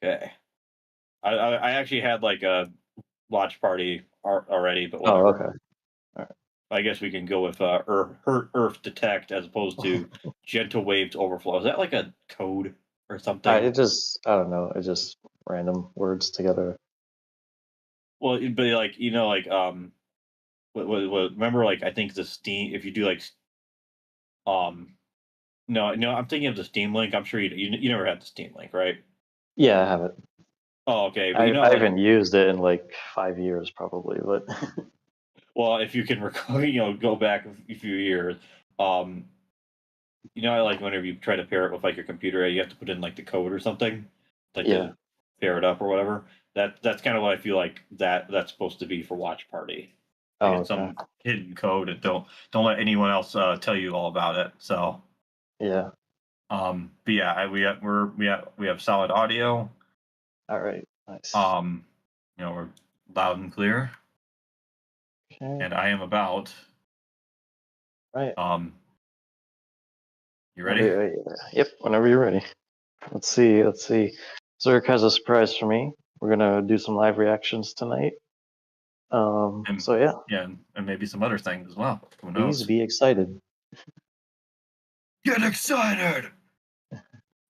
Okay. I actually had like a watch party already, but Oh, whatever. okay. I guess we can go with Earth Detect as opposed to Gentle Waves Overflow. Is that like a code or something? I don't know. It just random words together. Well, it'd be like remember like I think the Steam if you do like no I'm thinking of the Steam Link. I'm sure you never had the Steam Link, right? Yeah, I have it. Oh, okay, but I like haven't used it in like 5 years probably, but well, if you can recall, go back a few years, um, like whenever you try to pair it with like your computer, you have to put in like the code or something, like yeah. to pair it up or whatever. That's kind of what I feel like that's supposed to be for Watch Party. Like Oh, it's okay. some hidden code, and don't let anyone else tell you all about it. So, Yeah. but yeah, we have solid audio. All right. Nice. We're loud and clear, Okay. and I am about. Right. You ready? Yep. Whenever you're ready. Let's see. Zerk has a surprise for me. We're gonna do some live reactions tonight. So yeah. Yeah, and maybe some other things as well. Who Please knows? be excited. Get excited!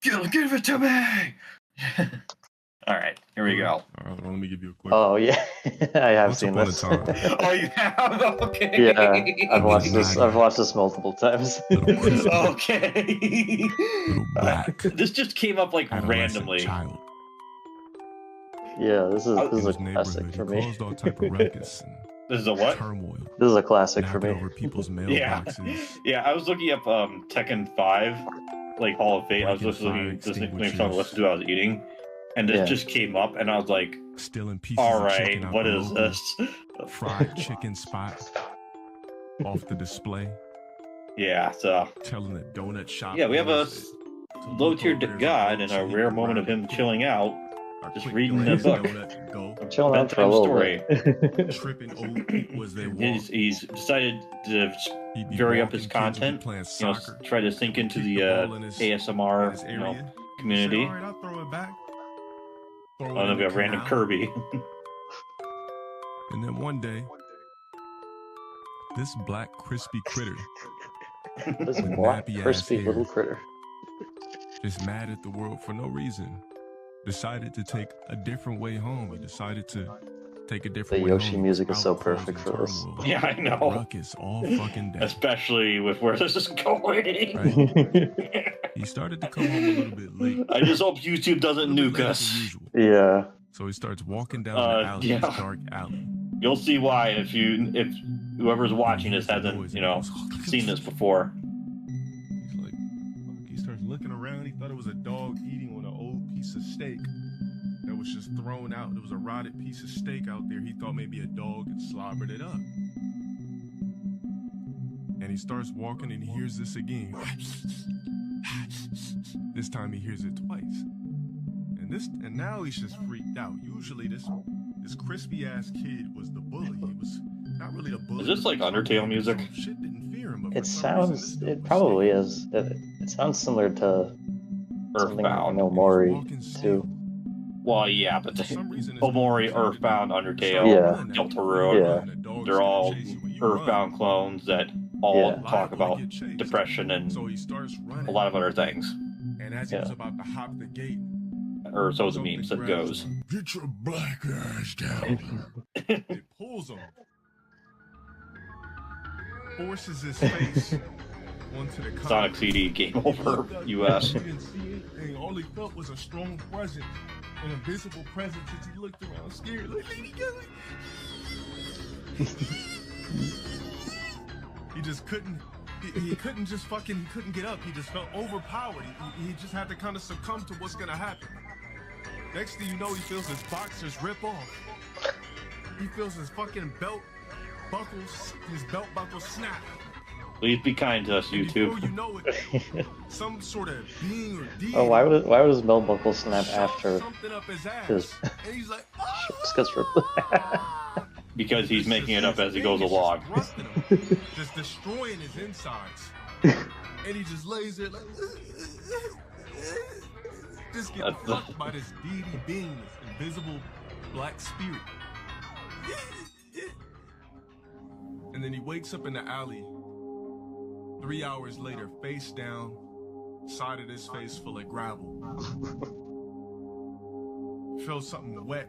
Give it to me! All right, here we go. All right, let me give you a quick. Oh yeah, I have Once seen upon this. a time. Oh, you have? Okay. Yeah, I've watched this. I've watched this multiple times. Little crispy, Okay. little black, This just came up like adolescent randomly. child. Yeah, this is In a his classic neighborhood, for he me. caused all type of ruckus and This is a what? turmoil, This is a classic for knocking me. over people's Yeah. mailboxes. Yeah, I was looking up Tekken 5, like Hall of Fame. I was Breaking fire listening to extinguishers. to I was eating, and this Yeah. just came up, and I was like, Stealing pieces all of chicken right, out what the is local this? fried chicken spot off the display. Yeah, so Telling the donut shop. yeah, we have a owners to low look tier over their god road and so a he rare can moment of grab him a chilling out, quick just quick reading the glazed book. donut and go. Chilling out for a Bedtime little story. bit. Tripping old was they walk. He's decided to He'd be vary up walking, his kids would be content. playing soccer. Try to sink into Kick the ball in his ASMR area. He'd community. say, all right, I'll throw it back. Throw And it then in we the have random canal. Kirby. And then one day, this black crispy critter, This with black, nappy-ass crispy hair, little critter. just mad at the world for no reason, decided to take a different way home. He decided to take a different The way Yoshi home. music is Out so causing perfect for this. turmoil. Yeah, I know. Ruckus all fucking day. Especially with where this is going. Right? He started to come home a little bit late. I just hope YouTube A doesn't little bit nuke later us. than usual. Yeah. So he starts walking down the alley, yeah. this dark alley. You'll see why if whoever's watching this hasn't, seen this before. He's like, he starts looking around. He thought it was a dog eating on an old piece of steak that was just thrown out. There was a rotted piece of steak out there. He thought maybe a dog had slobbered it up. And he starts walking and he hears this again. This time he hears it twice. And now he's just freaked out. Usually this crispy ass kid was the bully. He was not really the bully. Is this like Undertale music? Shit didn't fear him, but It sounds. It probably is. It sounds similar to something like Earthbound. No Mori too. Well, yeah, but Omori, Earthbound, Undertale, Yeah. Deltarune, Yeah. they're all Earthbound clones that all talk about depression and a lot of other things. And as he was about to hop the gate, or so the meme that goes. Get your black ass down. It pulls him, forces his face onto the concrete. Sonic CD, game over, US. He didn't see anything. All he felt was a strong presence, an invisible presence as he looked around scared. Like, Lady Gaga. He just couldn't. He couldn't just fucking. He couldn't get up. He just felt overpowered. He just had to kind of succumb to what's gonna happen. Next thing you know, he feels his boxers rip off. He feels his fucking belt buckle snap. Please be kind to us, YouTube. Before you know it, some sort of being or deity. Oh, why would his belt buckle snap after something up his ass? his And he's like, skits ripped? Because he's making it up as he goes along. Just destroying his insides. And he just lays there like, just getting fucked by this deity being, this invisible black spirit. And then he wakes up in the alley 3 hours later, face down, side of his face full of gravel. Feels something wet.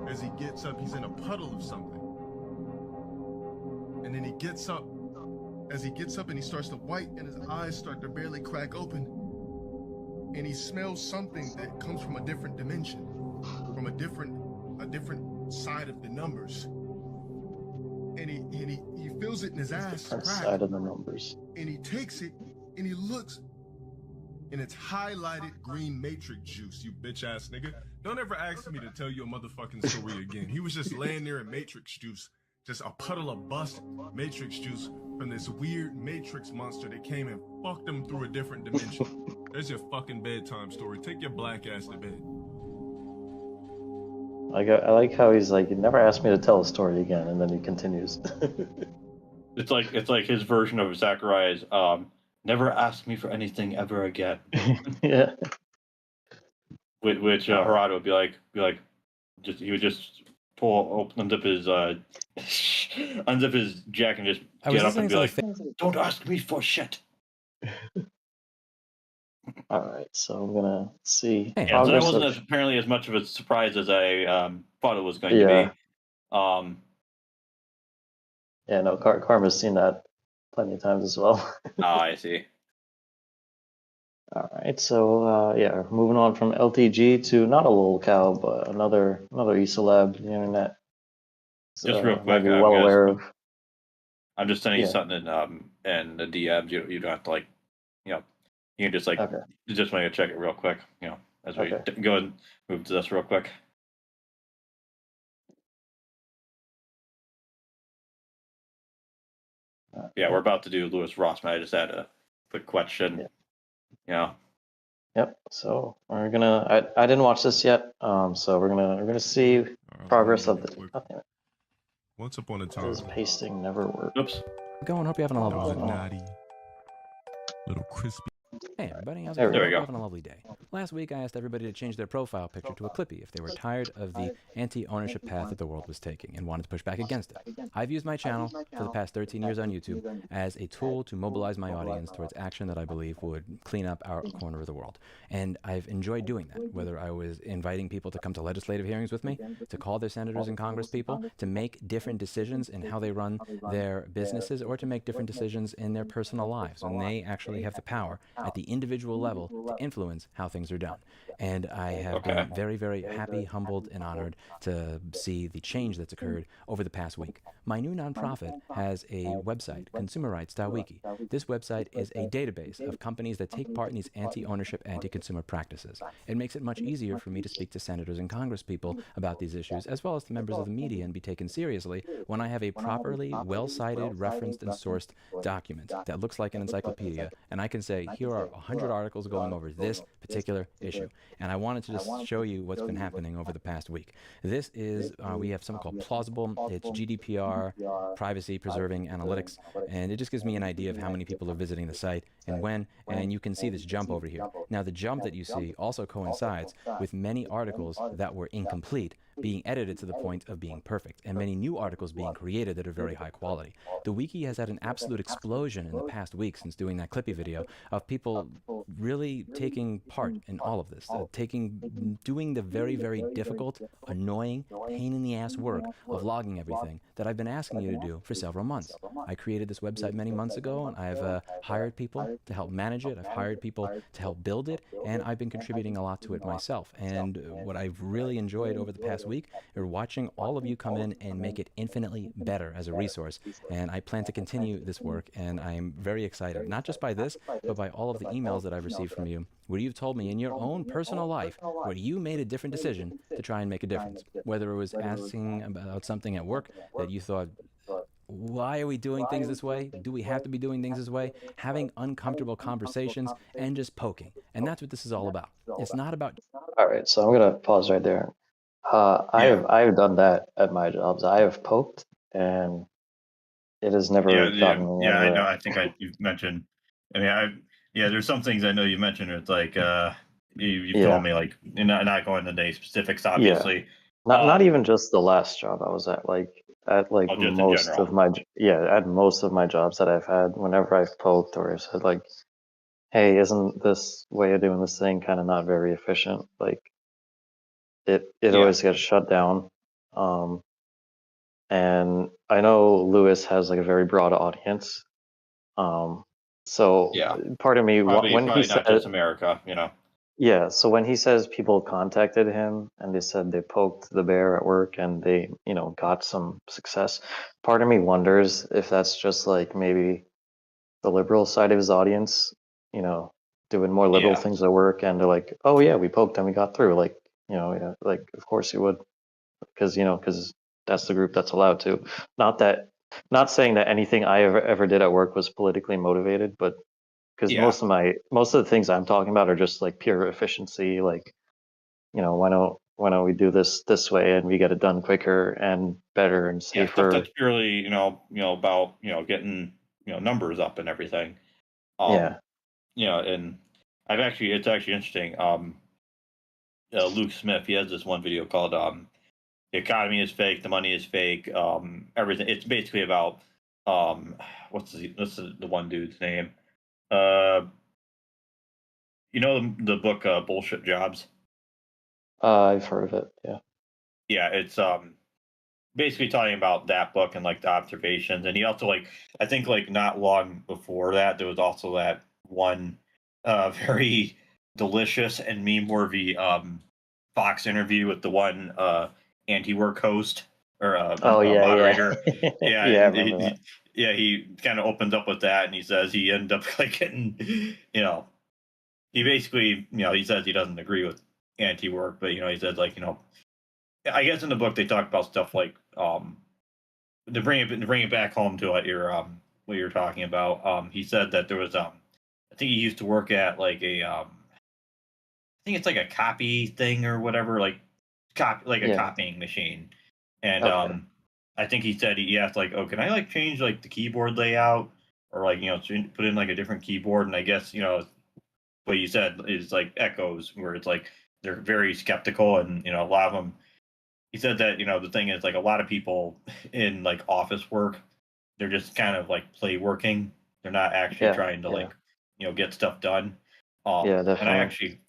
As he gets up, he's in a puddle of something. And then he gets up. As he gets up and he starts to white and his eyes start to barely crack open. And he smells something that comes from a different dimension, from a different side of the numbers. And he feels it in his ass crack. Side of the numbers. And he takes it and he looks, and it's highlighted green matrix juice, you bitch ass nigga. Don't ever ask me to tell you a motherfucking story again. He was just laying there in matrix juice, just a puddle of bust matrix juice from this weird matrix monster that came and fucked him through a different dimension. There's your fucking bedtime story. Take your black ass to bed. I like how he's like, you never asked me to tell a story again, and then he continues. It's like his version of Zachariah's never ask me for anything ever again. Yeah. Which Harada would be like, he would just unzip his jacket and just get up and be like, don't ask me for shit. All right, so I'm gonna see. Yeah, so that wasn't apparently as much of a surprise as I thought it was going to be. Yeah, no, Karma's seen that plenty of times as well. I see. All right, so yeah, moving on from LTG to not a little cow, but another E-Celeb, the internet. Just real quick, well aware of. I'm just sending you something in the DMs. You don't have to you can just just want to check it real quick. As we go and move to this real quick. Yeah, we're about to do Lewis Rossman. I just had a quick question. Yeah. Yep. So we're gonna. I didn't watch this yet. So we're gonna see progress of the. Once upon a time. This pasting never worked. Oops. Going. Hope you're having a lovely day. Naughty, little crispy. Hey everybody, how's it going? There we go. Having a lovely day. Last week I asked everybody to change their profile picture to a Clippy if they were tired of the anti-ownership path that the world was taking and wanted to push back against it. I've used my channel for the past 13 years on YouTube as a tool to mobilize my audience towards action that I believe would clean up our corner of the world. And I've enjoyed doing that, whether I was inviting people to come to legislative hearings with me, to call their senators and congress people, to make different decisions in how they run their businesses, or to make different decisions in their personal lives when they actually have the power at the individual level to influence how things are done. And I have been very, very happy, humbled, and honored to see the change that's occurred over the past week. My new nonprofit has a website, consumerrights.wiki. This website is a database of companies that take part in these anti-ownership, anti-consumer practices. It makes it much easier for me to speak to senators and congresspeople about these issues, as well as to members of the media, and be taken seriously when I have a properly well-cited, referenced, and sourced document that looks like an encyclopedia, and I can say, here are 100 articles going over this particular issue. And I wanted to just show you what's been happening over the past week. This is, we have something called Plausible. It's GDPR, privacy preserving analytics, and it just gives me an idea of how many people are visiting the site and when, and you can see this jump over here. Now the jump that you see also coincides with many articles that were incomplete being edited to the point of being perfect, and many new articles being created that are very high quality. The wiki has had an absolute explosion in the past week since doing that Clippy video of people really taking part in all of this, doing the very, very difficult, annoying, pain in the ass work of logging everything that I've been asking you to do for several months. I created this website many months ago, and I've hired people to help manage it. I've hired people to help build it, and I've been contributing a lot to it myself. And what I've really enjoyed over the past week are watching all of you come in and make it infinitely better as a resource. And I plan to continue this work, and I'm very excited, not just by this, but by all of the emails that I've received from you, where you've told me in your own personal life where you made a different decision to try and make a difference. Whether it was asking about something at work that you thought, why are we doing things this way? Do we have to be doing things this way? Having uncomfortable conversations and just poking. And that's what this is all about. It's not about... All right, so I'm going to pause right there. I have done that at my jobs. I have poked, and it has never gotten me anywhere. I know. I think you've mentioned. I mean, there's some things I know you mentioned. It's like You told me like not going into any specifics, obviously. Not even just the last job I was at, like Just in most general. of my at most of my jobs that I've had, whenever I've poked or I've said like, hey, isn't this way of doing this thing kind of not very efficient? Like it always gets shut down. And I know Lewis has like a very broad audience. So Yeah. part of me when he Probably not said, just America, you know. yeah, so when he says people contacted him and they said they poked the bear at work and they, got some success, part of me wonders if that's just like maybe the liberal side of his audience, doing more liberal Yeah. things at work, and they're like, oh yeah, we poked and we got through. Like, yeah, like of course you would, because that's the group that's allowed to. Not saying that anything I ever did at work was politically motivated, but because Yeah. most of the things I'm talking about are just like pure efficiency. Like, why don't we do this way and we get it done quicker and better and Yeah, stuff safer. that's purely, about, getting, numbers up and everything. Yeah. And it's actually interesting. Luke Smith, he has this one video called "The Economy is Fake, the Money is Fake, everything." It's basically about what's the one dude's name? Uh, the book "Bullshit Jobs." I've heard of it. Yeah. Yeah, it's basically talking about that book and like the observations. And he also like I think like not long before that there was also that one very delicious and meme worthy Fox interview with the one anti-work host or Oh yeah, moderator. yeah. Yeah, Yeah, I and remember that. he kind of opens up with that, and he says he ended up like getting, he basically, he says he doesn't agree with anti-work, but he says like, I guess in the book they talk about stuff like to bring it back home to what you're talking about. He said that there was I think he used to work at like a I think it's like a copy thing or whatever, like a Yeah. copying machine. And Okay. I think he said he asked like, oh, can I like change like the keyboard layout or like put in like a different keyboard? And I guess what you said is like echoes where it's like they're very skeptical, and a lot of them. He said that the thing is like a lot of people in like office work, they're just kind of like play working. They're not actually Yeah. trying to Yeah. like get stuff done. Yeah, And I definitely. actually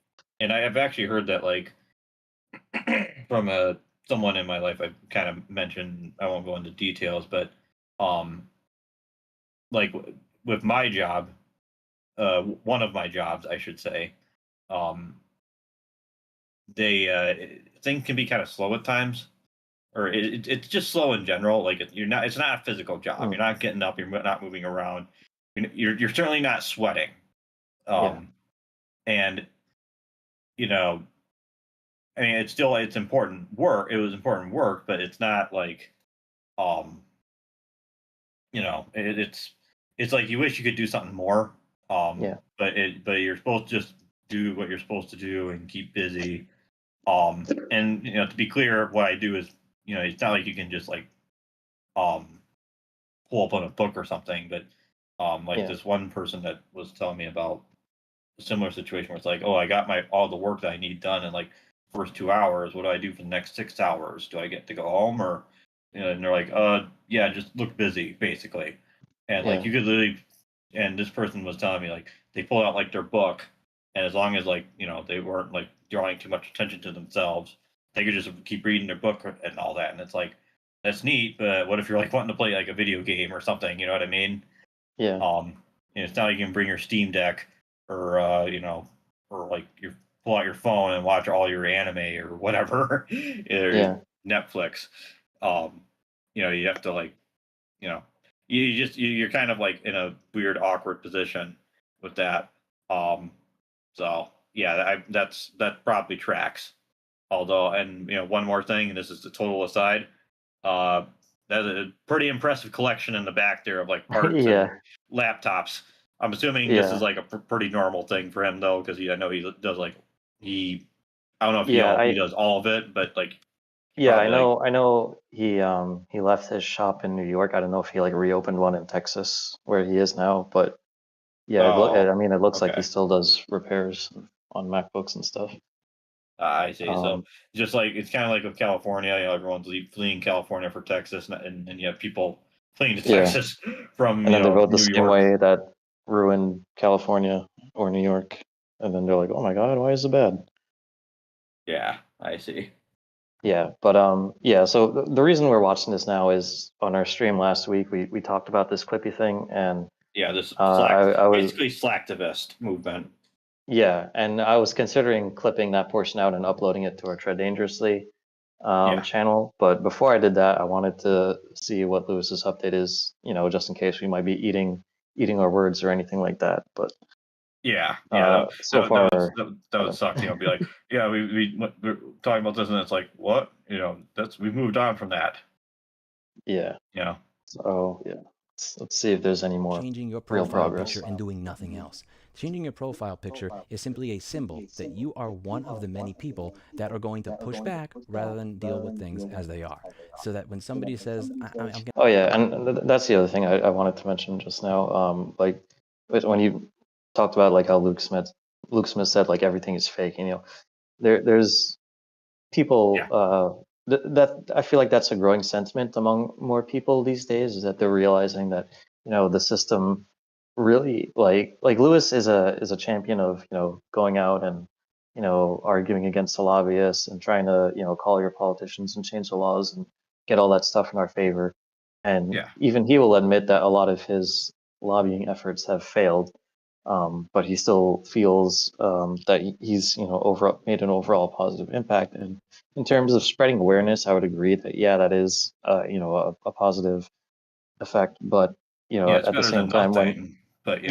and I have actually heard that like from someone in my life. I've kind of mentioned. I won't go into details, but um like with my job, one of my jobs, I should say, um, they things can be kind of slow at times, or it's just slow in general. Like you're not, it's not a physical job. You're Mm. not getting up. You're not moving around. You're certainly not sweating. Yeah. And you know, I mean, it's important work. It was important work, but it's not like, um, it's like you wish you could do something more. Yeah. But you're supposed to just do what you're supposed to do and keep busy. And to be clear, what I do is, it's not like you can just like um pull up on a book or something, but like Yeah. this one person that was telling me about a similar situation where it's like, oh, I got my all the work that I need done in like first 2 hours. What do I do for the next 6 hours? Do I get to go home, or and they're like, yeah, just look busy, basically. And like Yeah. you could literally, and this person was telling me like they pulled out like their book, and as long as like they weren't like drawing too much attention to themselves, they could just keep reading their book and all that. And it's like that's neat, but what if you're like wanting to play like a video game or something? You know what I mean? Yeah. It's not like you can bring your Steam Deck or or like you pull out your phone and watch all your anime or whatever, or Yeah. Netflix. Um, you have to like, you know, you're kind of like in a weird, awkward position with that. Um, so yeah, that probably tracks. Although, and one more thing, and this is the total aside. Uh, that's a pretty impressive collection in the back there of like parts and Yeah. laptops. I'm assuming this is Yeah. like a pretty normal thing for him though, because I know he does like he. I don't know if Yeah. he does all of it, but like he Yeah, probably like I know he left his shop in New York. I don't know if he like reopened one in Texas where he is now, but yeah, oh I mean it looks like he okay still does repairs. on MacBooks and stuff. I see. So just like it's kind of like with California, everyone's fleeing California for Texas, and you have people fleeing to Texas from and then they vote the New same York. way that ruined California or New York, and then they're like, "Oh my God, why is it bad?" Yeah, I see. Yeah, but yeah. So the reason we're watching this now is on our stream last week we talked about this Clippy thing, and this I was basically Slacktivist movement. Yeah, and I was considering clipping that portion out and uploading it to our Tread Dangerously channel. But before I did that, I wanted to see what Lewis's update is, just in case we might be eating our words or anything like that. But so far that would suck. Be like, yeah, we're talking about this, and it's like, what? We've moved on from that. Yeah. Yeah. So yeah, let's see if there's any more changing your real profile progress. picture and doing nothing else. Changing your profile picture is simply a symbol that you are one of the many people that are going to push back rather than deal with things as they are. So that when somebody says, Oh yeah, and that's the other thing I wanted to mention just now. Like when you talked about like how Luke Smith said like everything is fake, there's people that I feel like that's a growing sentiment among more people these days, is that they're realizing that the system really like Lewis is a champion of going out and arguing against the lobbyists and trying to call your politicians and change the laws and get all that stuff in our favor, and even he will admit that a lot of his lobbying efforts have failed, but he still feels that he's made an overall positive impact. And in terms of spreading awareness, I would agree that that is a positive effect. But it's at the better same than time, nothing. But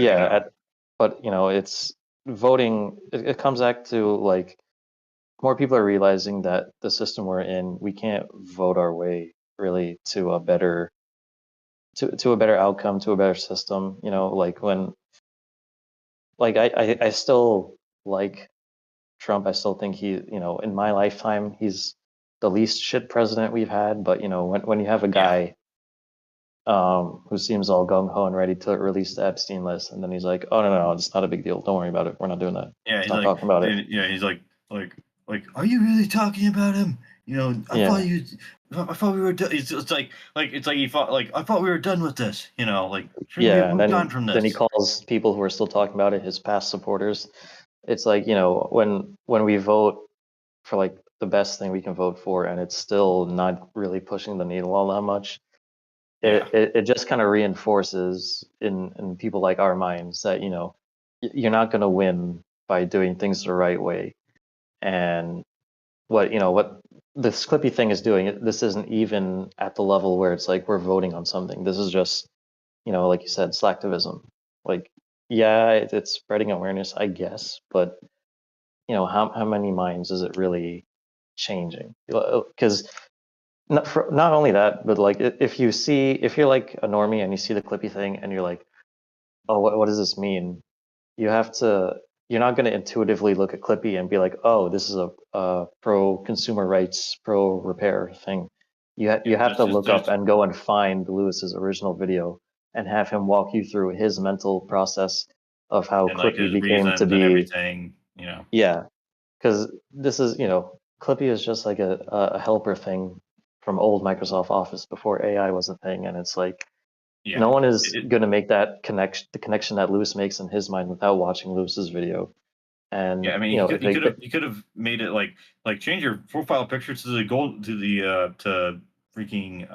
but it's voting. It comes back to like more people are realizing that the system we're in, we can't vote our way really to a better to a better outcome, to a better system. Like when I still like Trump. I still think he, in my lifetime, he's the least shit president we've had. But when you have a guy who seems all gung ho and ready to release the Epstein list, and then he's like, "Oh no, it's not a big deal. Don't worry about it. We're not doing that. Yeah, he's not talking about it." Yeah, he's like, are you really talking about him? I thought we were done. It's like he thought I thought we were done with this. Shouldn't we have moved on from this? Then he calls people who are still talking about it his past supporters. It's like when we vote for like the best thing we can vote for, and it's still not really pushing the needle all that much. It just kind of reinforces in people like our minds that you're not going to win by doing things the right way. And what this Clippy thing is doing, this isn't even at the level where it's like we're voting on something. This is just like you said, slacktivism. Like it's spreading awareness, I guess, but how many minds is it really changing? Because not only that, but like if you're like a normie and you see the Clippy thing and you're like, oh, what does this mean? You're not going to intuitively look at Clippy and be like, oh, this is a pro consumer rights, pro repair thing. You have to look up and go and find Lewis's original video and have him walk you through his mental process of how Clippy became to be everything. Yeah, because this is Clippy is just like a helper thing from old Microsoft Office before AI was a thing, and it's like no one is going to make that the connection that Lewis makes in his mind without watching Lewis's video. And he could have made it like change your profile picture to the to freaking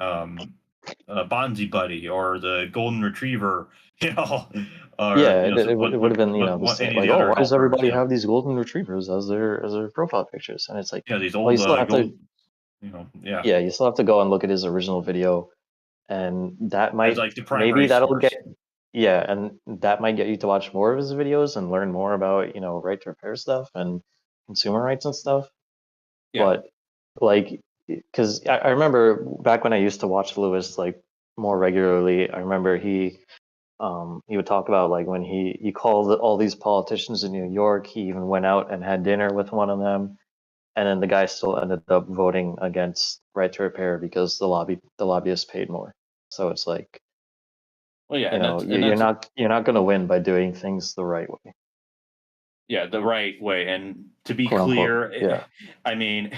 Bonzi Buddy or the Golden Retriever, or, it would have been the same, like, oh, why does everybody have these Golden Retrievers as their profile pictures? And it's like, these old you still have to, you still have to go and look at his original video, and that might like the primary and that might get you to watch more of his videos and learn more about right to repair stuff and consumer rights and stuff. But like, because I remember back when I used to watch Lewis like more regularly, I remember he would talk about like when he called all these politicians in New York. He even went out and had dinner with one of them, and then the guy still ended up voting against right to repair because the lobbyists paid more. So it's like, well, you're not going to win by doing things the right way. the right way. And to be Quote unquote, clear, yeah. I mean,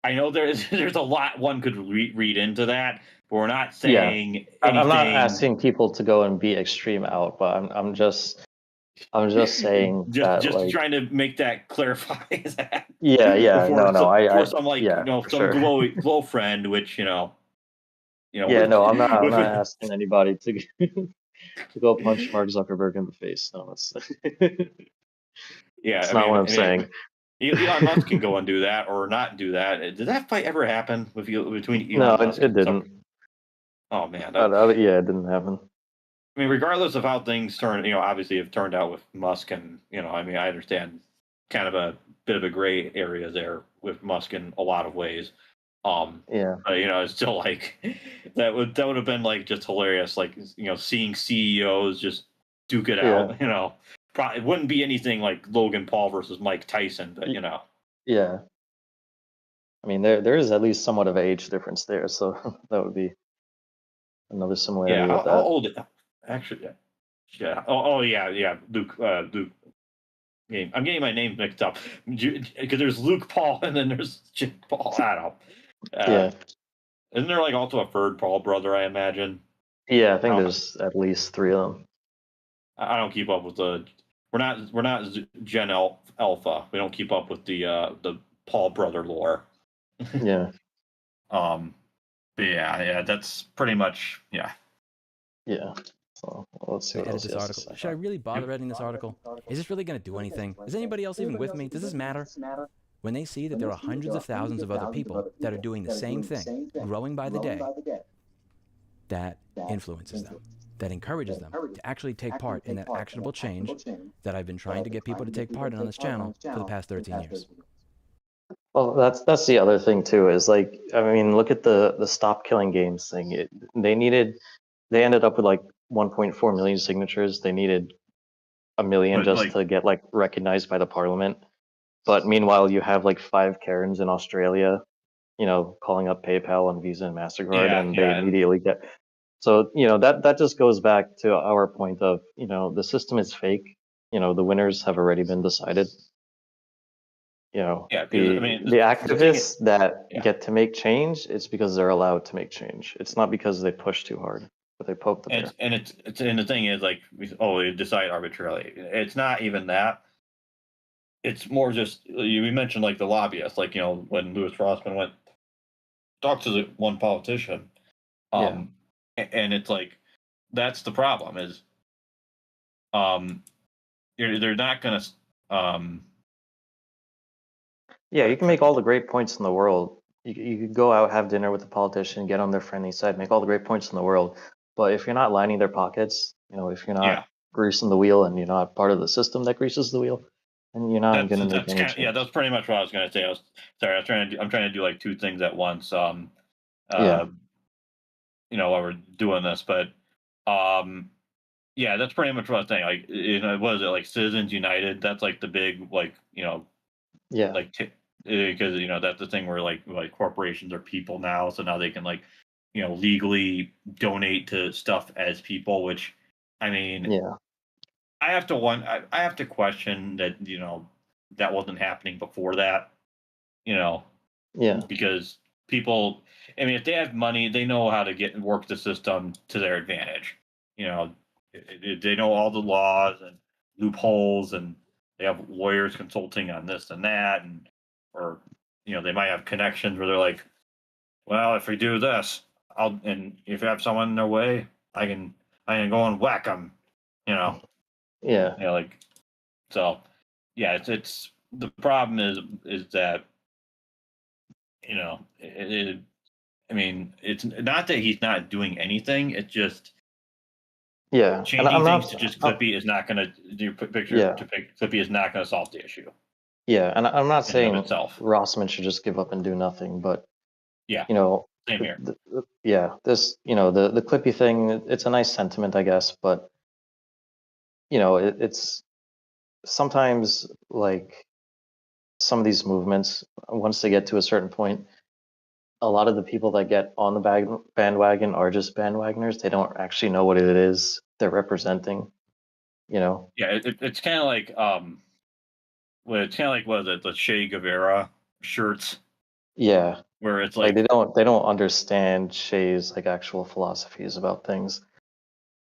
I know there's a lot one could read into that, but we're not saying I'm not anything. asking people to go and be extreme out, but I'm just saying that, just like, trying to make that clarify that. yeah, Before I some like yeah, for some sure. glow friend, which Yeah, no, I'm not asking anybody to to go punch Mark Zuckerberg in the face. No, that's yeah. that's not what I'm saying. Elon Musk can go and do that or not do that. Did that fight ever happen between No, Elon Musk it and didn't. Oh man, Yeah, it didn't happen. I mean, regardless of how things obviously have turned out with Musk, and I mean, I understand kind of a bit of a gray area there with Musk in a lot of ways. Yeah, But, it's still like that would have been like just hilarious, like seeing CEOs just duke it yeah, out. Probably it wouldn't be anything like Logan Paul versus Mike Tyson, but yeah. I mean, there is at least somewhat of an age difference there, so that would be another similarity yeah. with How that. old? Actually, yeah. Oh, yeah. Luke. I'm getting my names mixed up because there's Luke Paul and then there's Jake Paul. I don't know. Yeah, Isn't there like also a third Paul brother? I imagine. yeah. I think I don't, there's at least 3 of them. I don't keep up with the. We're not Gen Alpha. We don't keep up with the Paul brother lore. Yeah, But yeah. That's pretty much yeah. So let's see I what edit else he this has to article. say. Should I really bother editing this article? Is this really going to do anything? Is anybody else even with me? Does this matter? When they see that there are hundreds of thousands of other people that are doing the same thing, growing by the day, that influences them, that encourages them to actually take part in that actionable change that I've been trying to get people to take part in on this channel for the past 13 years. Well, that's the other thing too. Is like, I mean, look at the stop killing games thing. They ended up with like 1.4 million signatures. They needed a million but just like to get like recognized by the parliament. But meanwhile, you have like 5 Karens in Australia, calling up PayPal and Visa and MasterCard, and they and immediately get. So, that just goes back to our point of, the system is fake. The winners have already been decided. because I mean The the thing is, activists that yeah. get to make change, it's because they're allowed to make change. It's not because they push too hard, but they poke the bear. And the thing is like we decide arbitrarily. It's not even that. It's more just we mentioned like the lobbyists, like when Louis Rossman went talk to the one politician, Yeah. and it's like that's the problem is they're not gonna Yeah, you can make all the great points in the world. You could go out, have dinner with a politician, get on their friendly side, make all the great points in the world. But if you're not lining their pockets, if you're yeah. not greasing the wheel and you're not part of the system that greases the wheel, then you're not going to make any change. That's pretty much what I was gonna say. I'm trying to do like two things at once. Yeah. While we're doing this, but yeah, that's pretty much what I was saying. Like, what is it like Citizens United? That's like the big like Yeah. like because that's the thing where like corporations are people now, so now they can like legally donate to stuff as people, which I mean Yeah. I have to question that that wasn't happening before that, Yeah. because people, I mean, if they have money, they know how to get and work the system to their advantage. They know all the laws and loopholes, and they have lawyers consulting on this and that, or they might have connections where they're like, well, if we do this, and if you have someone in their way, I can go and whack them, Yeah. like so. Yeah, it's the problem is that I mean, it's not that he's not doing anything. It's just Yeah. And changing things to just Clippy is not going to do picture to pick Clippy is not going to solve the issue. Yeah. And I'm not in and saying of itself. Rossman should just give up and do nothing, but Yeah, same here. This, the Clippy thing, it's a nice sentiment, I guess, but it's sometimes like some of these movements, once they get to a certain point, a lot of the people that get on the bandwagon are just bandwagoners. They don't actually know what it is they're representing. you know? Yeah, it's kind of like well, it's kind of like what is it, the Che Guevara shirts, Yeah. where it's Like like, they don't understand Shay's like actual philosophies about things.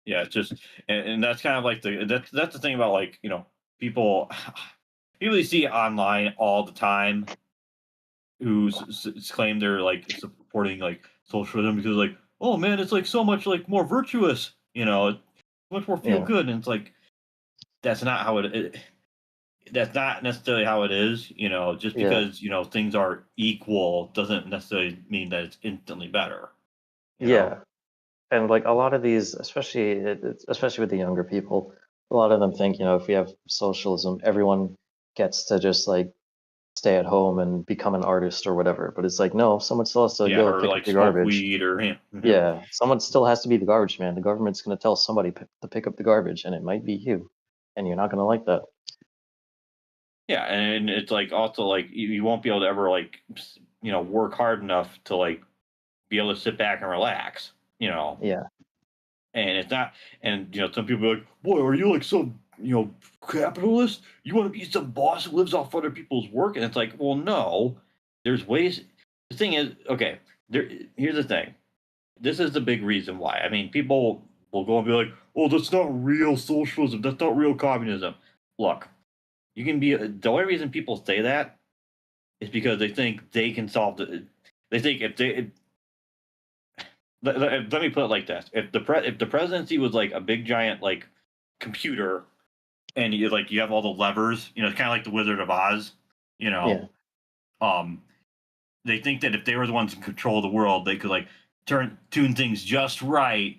yeah, it's just, and that's kind of like that's the thing about like people people you see online all the time who claim they're like supporting like socialism because like, oh man, it's like so much like more virtuous, it's much more feel Yeah. good, and it's like that's not how that's not necessarily how it is. Just Yeah. because things are equal doesn't necessarily mean that it's instantly better. You know, Yeah. And like a lot of these, especially with the younger people, a lot of them think, if we have socialism, everyone gets to just like stay at home and become an artist or whatever. But it's like, no, someone still has to yeah, go or pick up like the smoke garbage. weed or Yeah, someone still has to be the garbage man. The government's going to tell somebody to pick up the garbage, and it might be you, and you're not going to like that. yeah, and it's like also like you won't be able to ever like work hard enough to like be able to sit back and relax. Yeah, And it's not, and some people are like, boy, are you like some capitalist? You want to be some boss who lives off other people's work? And it's like, well, no, there's ways. The thing is, okay, here's the thing. This is the big reason why. I mean, people will go and be like, oh, that's not real socialism. That's not real communism. Look, you can be, the only reason people say that is because they think they can solve they think if they, let me put it like this: if the presidency was like a big giant like computer, and you have all the levers, it's kind of like the Wizard of Oz, you know, yeah, um, they think that if they were the ones in control of the world, they could like tune things just right,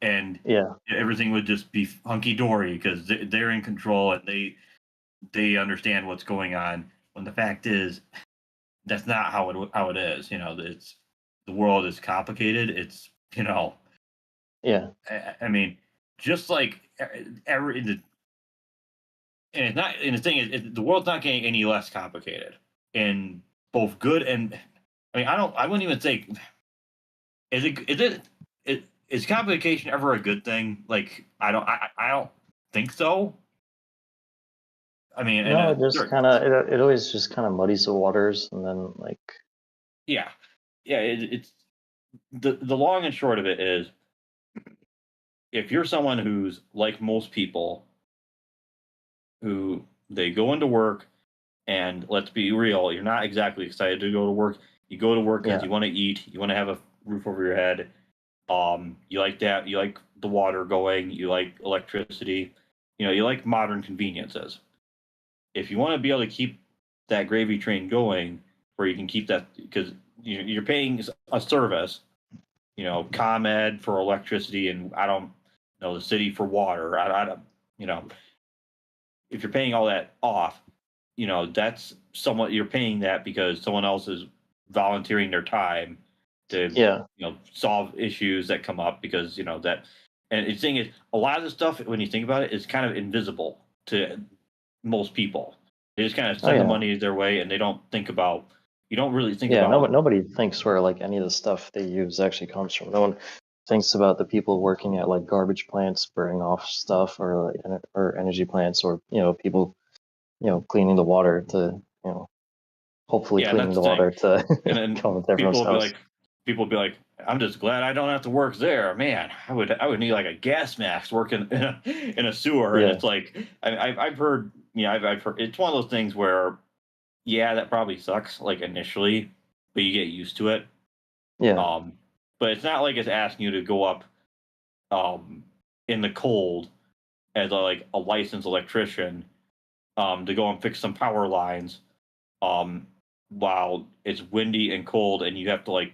and yeah, everything would just be hunky dory because they're in control and they understand what's going on. When the fact is, that's not how it is. It's the world is complicated. It's yeah, I mean, just like every and it's not and the thing is the world's not getting any less complicated in both good and I wouldn't even say is complication ever a good thing? Like I don't think so. I mean, and No, it just kind of it always just kind of muddies the waters, and then like yeah, yeah. It's the long and short of it is if you're someone who's like most people who they go into work and let's be real, you're not exactly excited to go to work. You go to work because yeah, you want to eat, you want to have a roof over your head. You like that, you like the water going, you like electricity, you like modern conveniences. If you want to be able to keep that gravy train going, where you can keep that because you're paying a service, ComEd for electricity, and I don't know the city for water. I don't, if you're paying all that off, that's somewhat you're paying that because someone else is volunteering their time to yeah, solve issues that come up because that and the thing is a lot of the stuff when you think about it is kind of invisible to most people. They just kind of oh send the yeah, money their way and they don't think about you don't really think yeah. about Nobody thinks where like any of the stuff they use actually comes from. No one thinks about the people working at like garbage plants burning off stuff, or like or energy plants, or people cleaning the water to hopefully yeah, and cleaning that's the the thing. water to And go then into everyone's house. people will be like, I'm just glad I don't have to work there. Man, I would need like a gas mask working in a sewer. And Yeah, it's like I've heard I've heard it's one of those things where yeah, that probably sucks like initially, but you get used to it. yeah, Um, but it's not like it's asking you to go up um in the cold as a licensed electrician to go and fix some power lines um while it's windy and cold and you have to like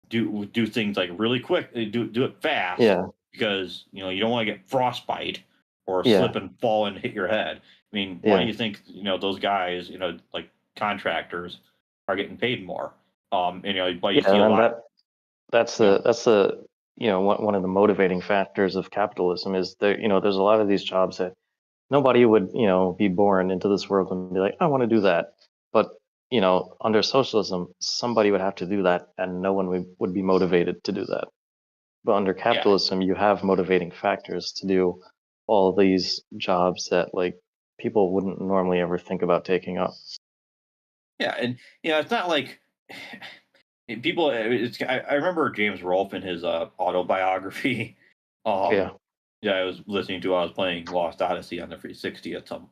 do things like really quick, do it fast yeah, because you don't want to get frostbite or yeah, slip and fall and hit your head. I mean, why do yeah, you think those guys like contractors are getting paid more? And, but you yeah. see a And then lot. You know, that's the one of the motivating factors of capitalism is there. There's a lot of these jobs that nobody would be born into this world and be like, I want to do that. But under socialism, somebody would have to do that, and no one would be motivated to do that. But under capitalism, you have motivating factors to do all these jobs that like people wouldn't normally ever think about taking up. Yeah, and it's not like people. I remember James Rolfe in his autobiography. Yeah, Yeah, I was listening to. I was playing Lost Odyssey on the 360 at some,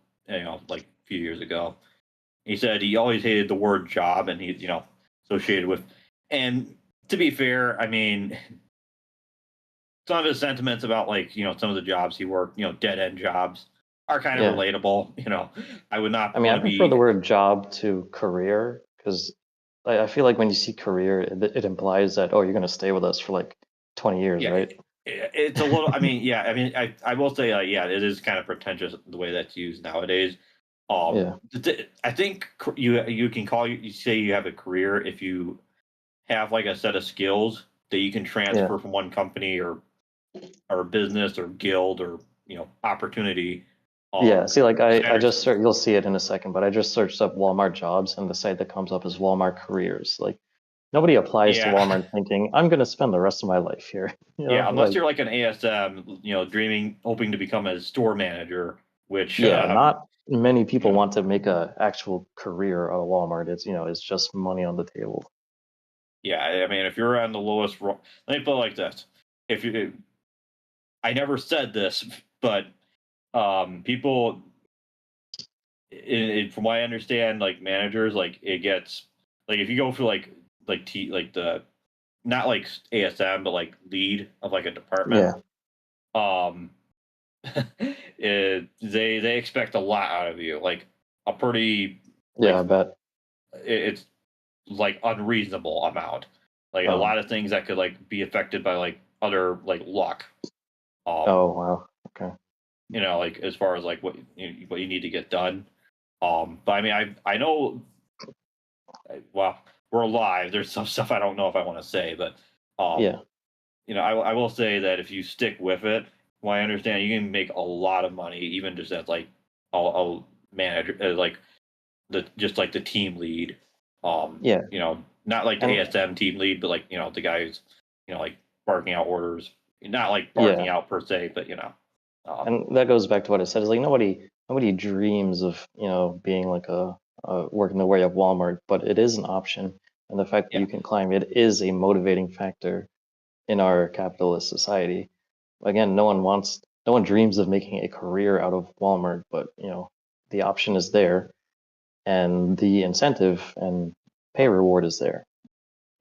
like a few years ago. He said he always hated the word job, and he's associated with. And to be fair, I mean, some of his sentiments about like some of the jobs he worked, dead end jobs, are kind of yeah. relatable. I would not I mean, I want to prefer the be. word job to career because I feel like when you see career, it implies that, oh, you're going to stay with us for like 20 years, Yeah, right? it's a little. I mean, yeah. I mean, I will say, yeah, it is kind of pretentious the way that's used nowadays. Yeah, I think you can you say you have a career if you have like a set of skills that you can yeah, transfer from one company or business or guild or opportunity. yeah. See, like So I I just understand. you'll see it in a second, but I just searched up Walmart jobs, and the site that comes up is Walmart careers. Like nobody applies to Yeah, Walmart thinking I'm going to spend the rest of my life here. yeah. Unless Like you're like an ASM, dreaming, hoping to become a store manager, which yeah, not many people you know, want to make a actual career out of Walmart. It's it's just money on the table. yeah. I mean, if you're on the lowest, let me put it like this: if you, I never said this, but people, from what I understand, like managers, like it gets like if you go for like the not like ASM, but like lead of like a department, Yeah, um, they expect a lot out of you, like a pretty yeah, like I bet. it's like unreasonable amount, like a Oh, lot of things that could like be affected by like other like luck. Um, oh wow. Okay. like as far as like what you need to get done. But I mean, I know. Well, we're alive. There's some stuff I don't know if I want to say, but um, Yeah. I will say that if you stick with it, well, I understand you can make a lot of money, even just as like a manager, like just like the team lead. Yeah. Not like the And ASM team lead, but like the guys, like barking out orders. Not like barking yeah. out per se, but um, And that goes back to what I said. Is like nobody dreams of being like working the way of Walmart, but it is an option, and the fact that yeah, you can climb it is a motivating factor in our capitalist society. Again, no one dreams of making a career out of Walmart, but the option is there, and the incentive and pay reward is there.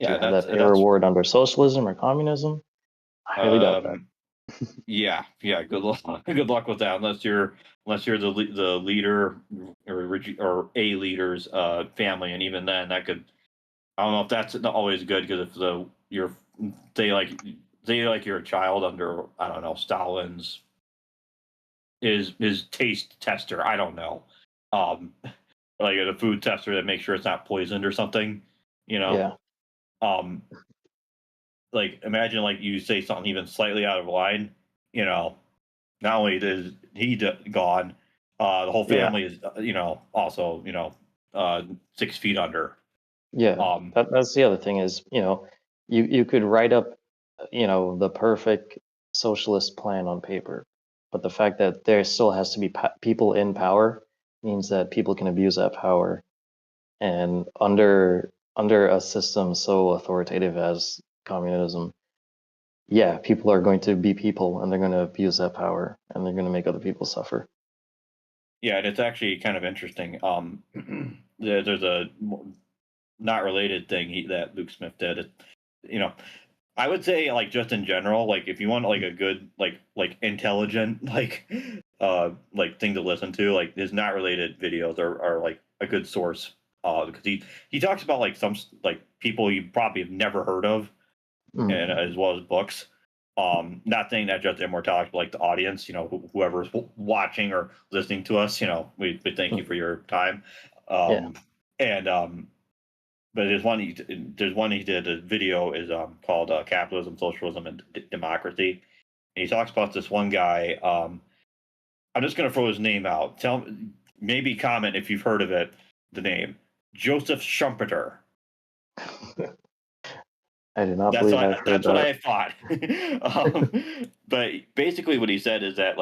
Do you yeah. have that pay That's reward under socialism or communism? I highly doubt that. um, Yeah, yeah. Good luck. Good luck with that. Unless you're the leader or a leader's family, and even then, that could. I don't know if that's not always good because if you're they like you're a child under I don't know Stalin's his taste tester. I don't know, um, like a food tester that makes sure it's not poisoned or something. You know, Yeah, um, like imagine like you say something even slightly out of line. You know, not only is he gone, the whole yeah, family is, also, 6 feet under. yeah. Um, That's the other thing is, you could write up, the perfect socialist plan on paper, but the fact that there still has to be people in power means that people can abuse that power, and under a system so authoritative as communism, yeah, people are going to be people, and they're going to abuse that power, and they're going to make other people suffer. yeah, and it's actually kind of interesting. There's a not related thing that Luke Smith did. You know, I would say like just in general, like if you want like a good like intelligent like thing to listen to, like his not related videos are like a good source. Because he talks about like some like people you probably have never heard of, Mm, and as well as books. Not saying that just the immortality, but like the audience, whoever's watching or listening to us, we thank you mm, for your time. yeah, And but there's one he did. A video is called "Capitalism, Socialism, and Democracy," and he talks about this one guy. I'm just gonna throw his name out. Maybe comment if you've heard of it. The name Joseph Schumpeter. I do not That's believe what I've heard that's what that. I thought. But basically, what he said is that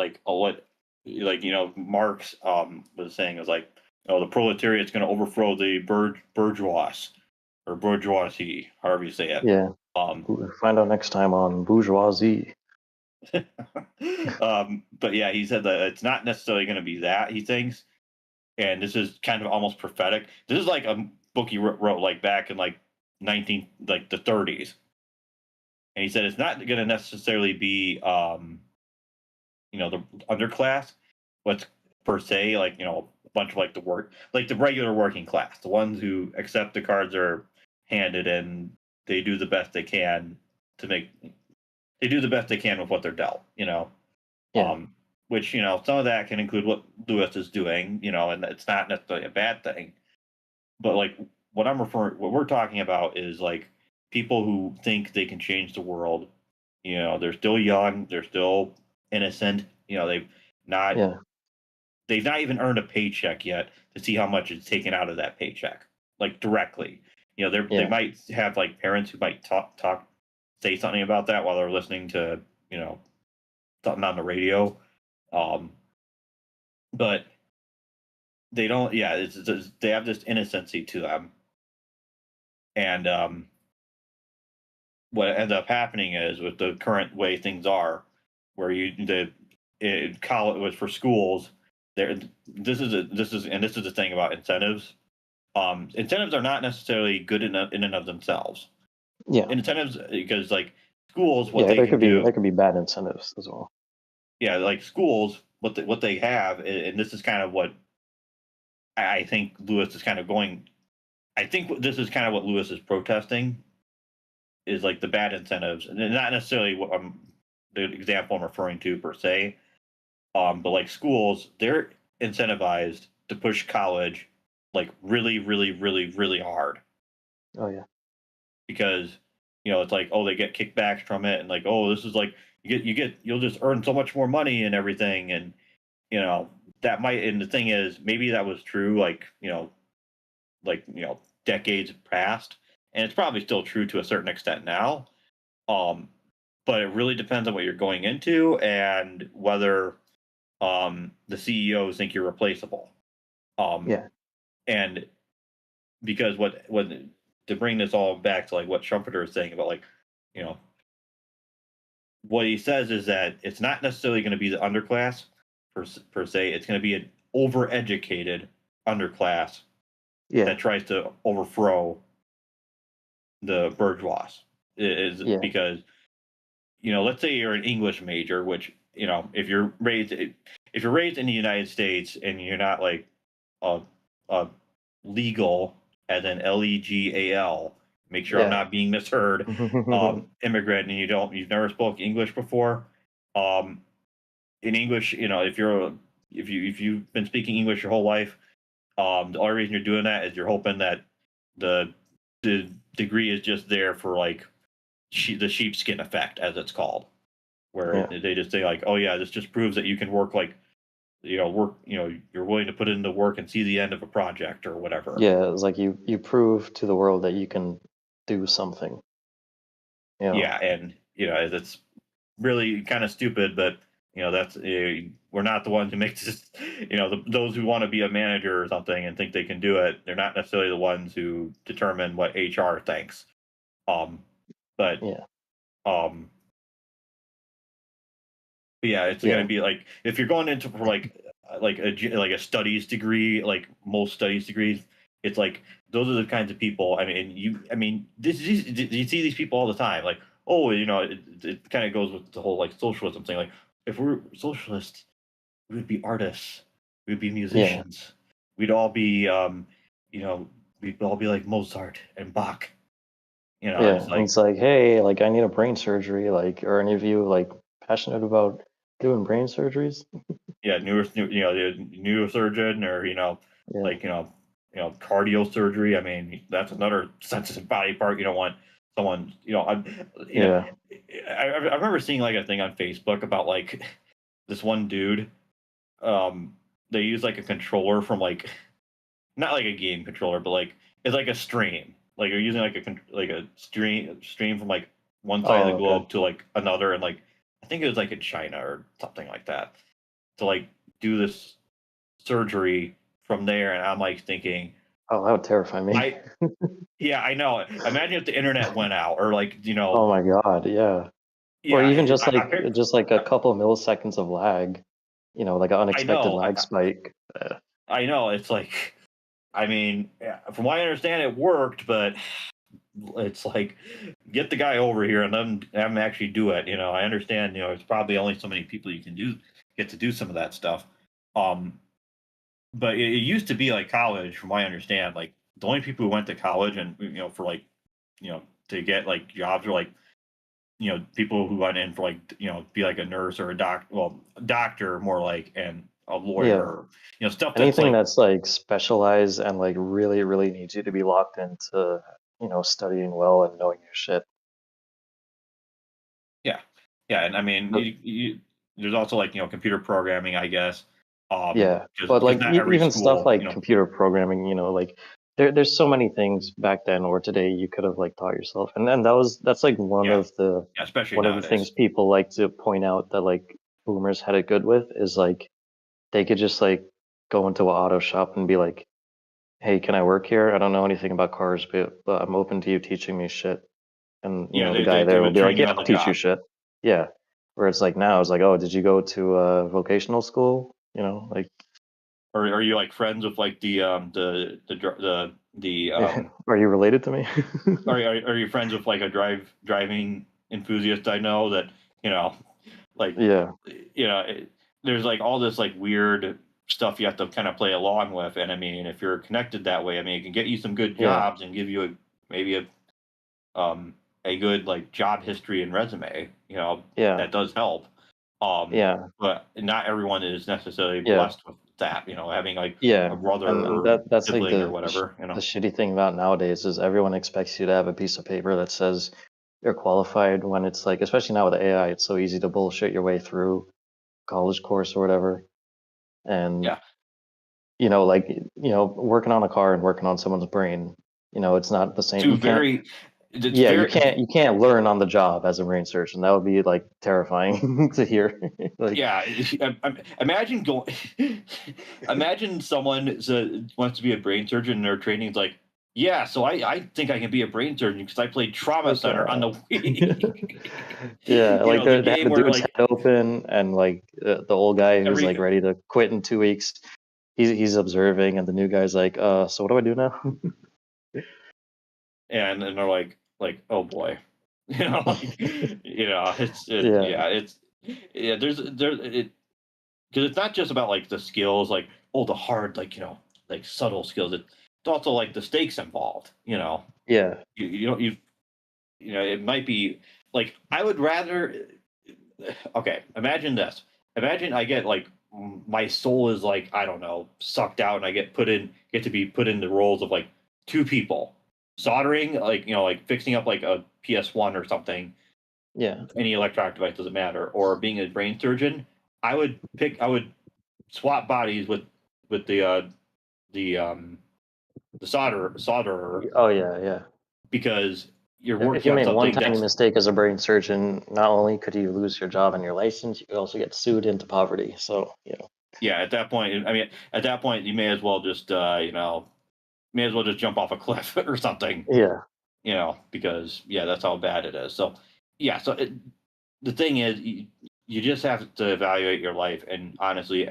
Marx was saying is like, the proletariat's going to overthrow the bourgeois or bourgeoisie, however you say it. Yeah. Um, We'll find out next time on bourgeoisie. but yeah, he said that it's not necessarily going to be that, he thinks, and this is kind of almost prophetic. This is like a book he wrote like back in like the 30s, and he said it's not going to necessarily be the underclass, what's per se, like, a bunch of like the regular working class, the ones who accept the cards are handed and they do the best they can to make they do the best they can with what they're dealt. Yeah. Which, some of that can include what Lewis is doing, and it's not necessarily a bad thing. But like what we're talking about is like people who think they can change the world. They're still young, they're still innocent. Not Yeah. they've not even earned a paycheck yet to see how much is taken out of that paycheck, like directly. They might have like parents who might say something about that while they're listening to something on the radio, but they don't. Yeah, they have this innocency to them, and what ends up happening is with the current way things are, where college was for schools. This is the thing about incentives. Incentives are not necessarily good in and of themselves. Yeah. Incentives, because like schools, there could be bad incentives as well. Yeah, like schools, what they have, and this is kind of what I think Lewis is kind of going. I think this is kind of what Lewis is protesting, is like the bad incentives, and not necessarily what the example I'm referring to per se, but like schools, they're incentivized to push college like really, really, really, really hard. Oh yeah. Because it's like, oh, they get kickbacks from it, and like, oh, this is like you'll just earn so much more money and everything, and that might, and the thing is, maybe that was true like decades past, and it's probably still true to a certain extent now, but it really depends on what you're going into and whether the CEOs think you're replaceable. Yeah. And because to bring this all back to like what Schumpeter is saying about like, what he says is that it's not necessarily going to be the underclass per se. It's going to be an overeducated underclass that tries to overthrow the bourgeois. Because let's say you're an English major, which if you're raised in the United States and you're not like a legal, as in legal, make sure I'm not being misheard, immigrant, and you've never spoke English before, in English, if you've been speaking English your whole life, the only reason you're doing that is you're hoping that the degree is just there for like the sheepskin effect, as it's called, where they just say like, oh yeah, this just proves that you can work like you're willing to put in the work and see the end of a project or whatever. Yeah, it's like you prove to the world that you can do something. Yeah, and it's really kind of stupid, but that's we're not the ones who make this. Those who want to be a manager or something and think they can do it, they're not necessarily the ones who determine what HR thinks. But it's going to be like, if you're going into for like a studies degree, like most studies degrees, it's like those are the kinds of people. You see these people all the time. Like, oh, it kind of goes with the whole like socialism thing. Like, if we're socialists, we would be artists, we would be musicians, we'd all be we'd all be like Mozart and Bach. It's like, hey, like I need a brain surgery. Like, are any of you like passionate about doing brain surgeries? Yeah, neurosurgeon, or cardio surgery. I mean, that's another sensitive body part. You don't want someone. I remember seeing like a thing on Facebook about like this one dude. They use like a controller from like, not like a game controller, but like it's like a stream like you're using like a stream from like one side of Oh, the okay. globe to like another, and like I think it was like in China or something like that, to like do this surgery from there. And I'm like thinking, Oh, that would terrify me. yeah, I know. Imagine if the internet went out, or like Oh my God, yeah. Or yeah, even I just like a couple milliseconds of lag, like an I unexpected know, lag spike. I know. It's like, I mean, from what I understand, it worked, but it's like, get the guy over here and then have him actually do it. I understand. It's probably only so many people you can get to do some of that stuff. But it used to be like college, from what I understand. Like the only people who went to college and for like, to get like jobs, or like people who went in for like be like a nurse or a doctor more like, and a lawyer, Yeah. or stuff that's Anything like, that's like specialized and like really, really needs you to be locked into, studying well and knowing your shit. yeah, yeah. And I mean, But there's also like computer programming, I guess, yeah, but because like not every even stuff school, like computer programming, like there's so many things back then or today you could have like taught yourself, and then that's like yeah, yeah, especially one of the nowadays. things people like to point out that like boomers had it good with is like they could just like go into an auto shop and be like, "Hey, can I work here? I don't know anything about cars, but I'm open to you teaching me shit." And Yeah, the they, guy they they there will would be train like, you "Yeah, on I'll the teach you job. shit." Yeah. Where it's like now, it's like, "Oh, did you go to vocational school?" Like, Or are you like friends with like are you related to me? are you friends with like a driving enthusiast I know that like Yeah, there's like all this like weird stuff you have to kind of play along with. And I mean, if you're connected that way, I mean, it can get you some good yeah, jobs and give you maybe a good like job history and resume. yeah, That does help. yeah, But not everyone is necessarily yeah, blessed with that. Having like yeah. a brother And or that's like sibling or whatever. the shitty thing about nowadays is everyone expects you to have a piece of paper that says you're qualified when it's like, especially now with AI, it's so easy to bullshit your way through college course or whatever. And Yeah, like working on a car and working on someone's brain, it's not the same. two You can't. very. It's Yeah, you very. can't learn on the job as a brain surgeon. That would be like terrifying to hear. Like, Yeah, imagine going. Imagine someone wants to be a brain surgeon, and their training's like, yeah. So I think I can be a brain surgeon because I played Trauma fuck Center on the Wii. yeah, like The they have game the where dude's like head open, and like the old guy who's like every ready to quit in 2 weeks. He's observing, and the new guy's like, so what do I do now? and they're like, oh boy, Yeah, yeah, there's it because it's not just about like the skills, like the hard, like like subtle skills. It's also like the stakes involved. yeah, You don't it might be like, I would rather. Okay, imagine this. Imagine I get like, my soul is like, I don't know, sucked out, and I get to be put in the roles of like two people soldering, like like fixing up like a PS1 or something, yeah. any electronic device, doesn't matter, or being a brain surgeon. I would swap bodies with the solderer, Oh yeah, yeah. because you're If working you on made one something tiny that's. mistake as a brain surgeon, not only could you lose your job and your license, you could also get sued into poverty. So, Yeah, at that point, I mean, at that point, you may as well just may as well just jump off a cliff or something, yeah, because yeah, that's how bad it is. So yeah, the thing is, you just have to evaluate your life. And honestly,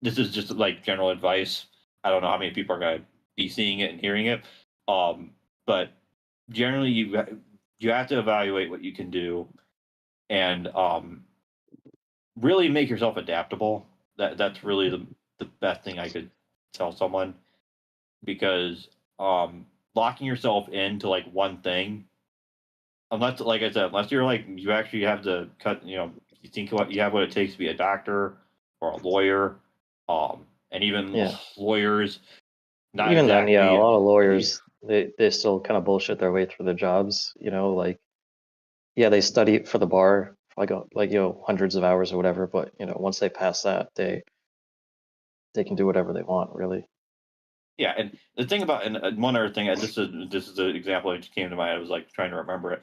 this is just like general advice. I don't know how many people are going to be seeing it and hearing it, but generally, you have to evaluate what you can do, and really make yourself adaptable. That's really the best thing I could tell someone, because locking yourself into like one thing, unless, like I said, unless you're like, you actually have to cut, you think you have what it takes to be a doctor or a lawyer, and even yeah. lawyers, not Even then, yeah, a exactly. lot of lawyers they still kind of bullshit their way through the jobs. Like yeah, they study for the bar like hundreds of hours or whatever, but once they pass that, they can do whatever they want, really. Yeah, and the thing about and one other thing, this is the example that just came to mind. I was like trying to remember it.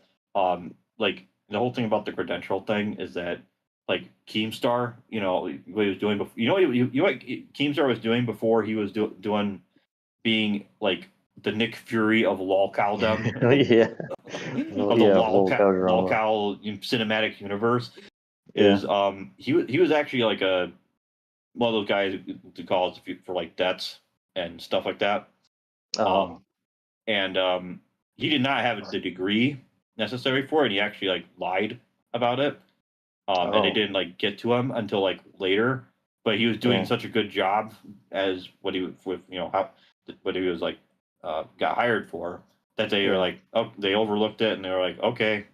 Like the whole thing about the credential thing is that like Keemstar, what he was doing before. What Keemstar was doing before he was doing being like the Nick Fury of LOLcowdom Yeah. of the Yeah, Volca drama. LOLcow cinematic universe Yeah. is he was actually like one of those guys who calls for like debts and stuff like that. Oh. And he did not have the degree necessary for it. He actually like lied about it, and they Oh. didn't like get to him until like later. But he was doing Yeah. such a good job as what he with how what he was like got hired for that they were Yeah. like, oh, they overlooked it and they were like, okay,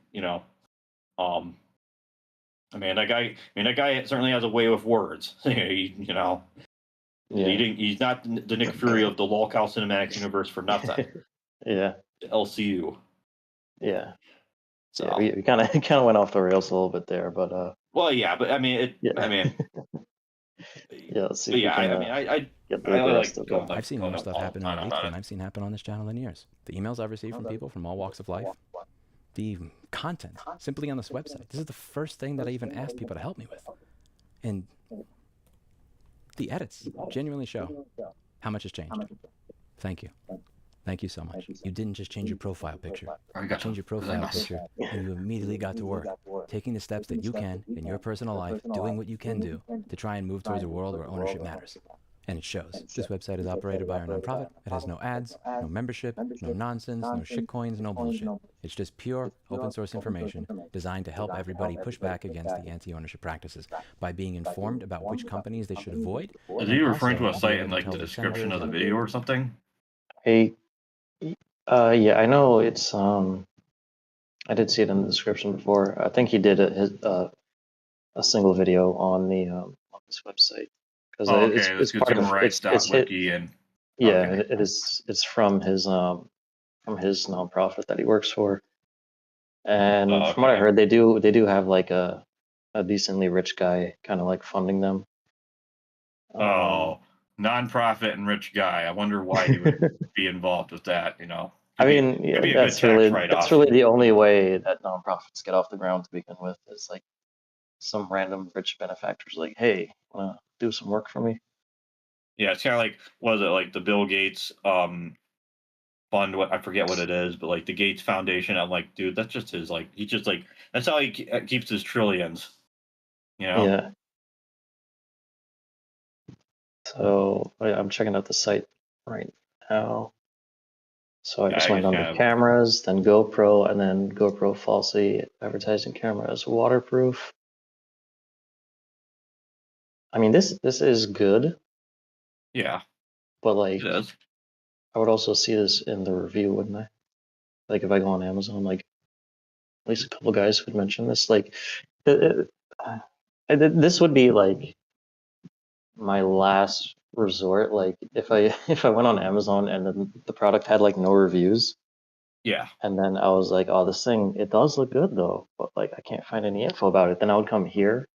that guy certainly has a way with words. Yeah. He's not the Nick Fury of the LOLcow cinematic universe for nothing. Yeah. LCU. Yeah. So Yeah, we kind of went off the rails a little bit there, but well, yeah, but I mean, yeah. Yeah, let's see if we can get the rest of going. them. I've seen more stuff happen on Leaks than I've seen happen on this channel in years. The emails I've received from people from all walks of life, the content simply on this website. This is the first thing that I even asked people to help me with. And the edits genuinely show how much has changed. Thank you. Thank you so much. You didn't just change your profile picture. You changed your profile picture and you immediately got to work, taking the steps that you can in your personal life, doing what you can do to try and move towards a world where ownership matters. And it shows. This website is operated by our nonprofit. It has no ads, no membership, no nonsense, no shitcoins, no bullshit. It's just pure open source information designed to help everybody push back against the anti-ownership practices by being informed about which companies they should avoid. Is he referring to a site in like the description of the video or something? Hey, yeah, I know it's I did see it in the description before. I think he did a single video on the on this website because it's part of it's wiki and yeah, okay. It's from his nonprofit that he works for, and from what I heard, they do have like a decently rich guy kind of like funding them. Nonprofit and rich guy. I wonder why he would be involved with that. I mean, yeah, that's really the only way that nonprofits get off the ground to begin with is like some random rich benefactors like, hey, wanna do some work for me? Yeah, it's kind of like, was it like the Bill Gates fund? What, I forget what it is, but like the Gates Foundation. I'm like, dude, that's just his like. He just like that's how he keeps his trillions. Yeah. So I'm checking out the site right now. So I just went on the cameras, then GoPro, and then GoPro falsely advertising camera as waterproof. I mean, this is good. Yeah. But like, it is. I would also see this in the review, wouldn't I? Like if I go on Amazon, like at least a couple guys would mention this. Like, this would be like my last resort. Like if I went on Amazon and then the product had like no reviews. Yeah. And then I was like, oh, this thing, it does look good though, but like I can't find any info about it. Then I would come here.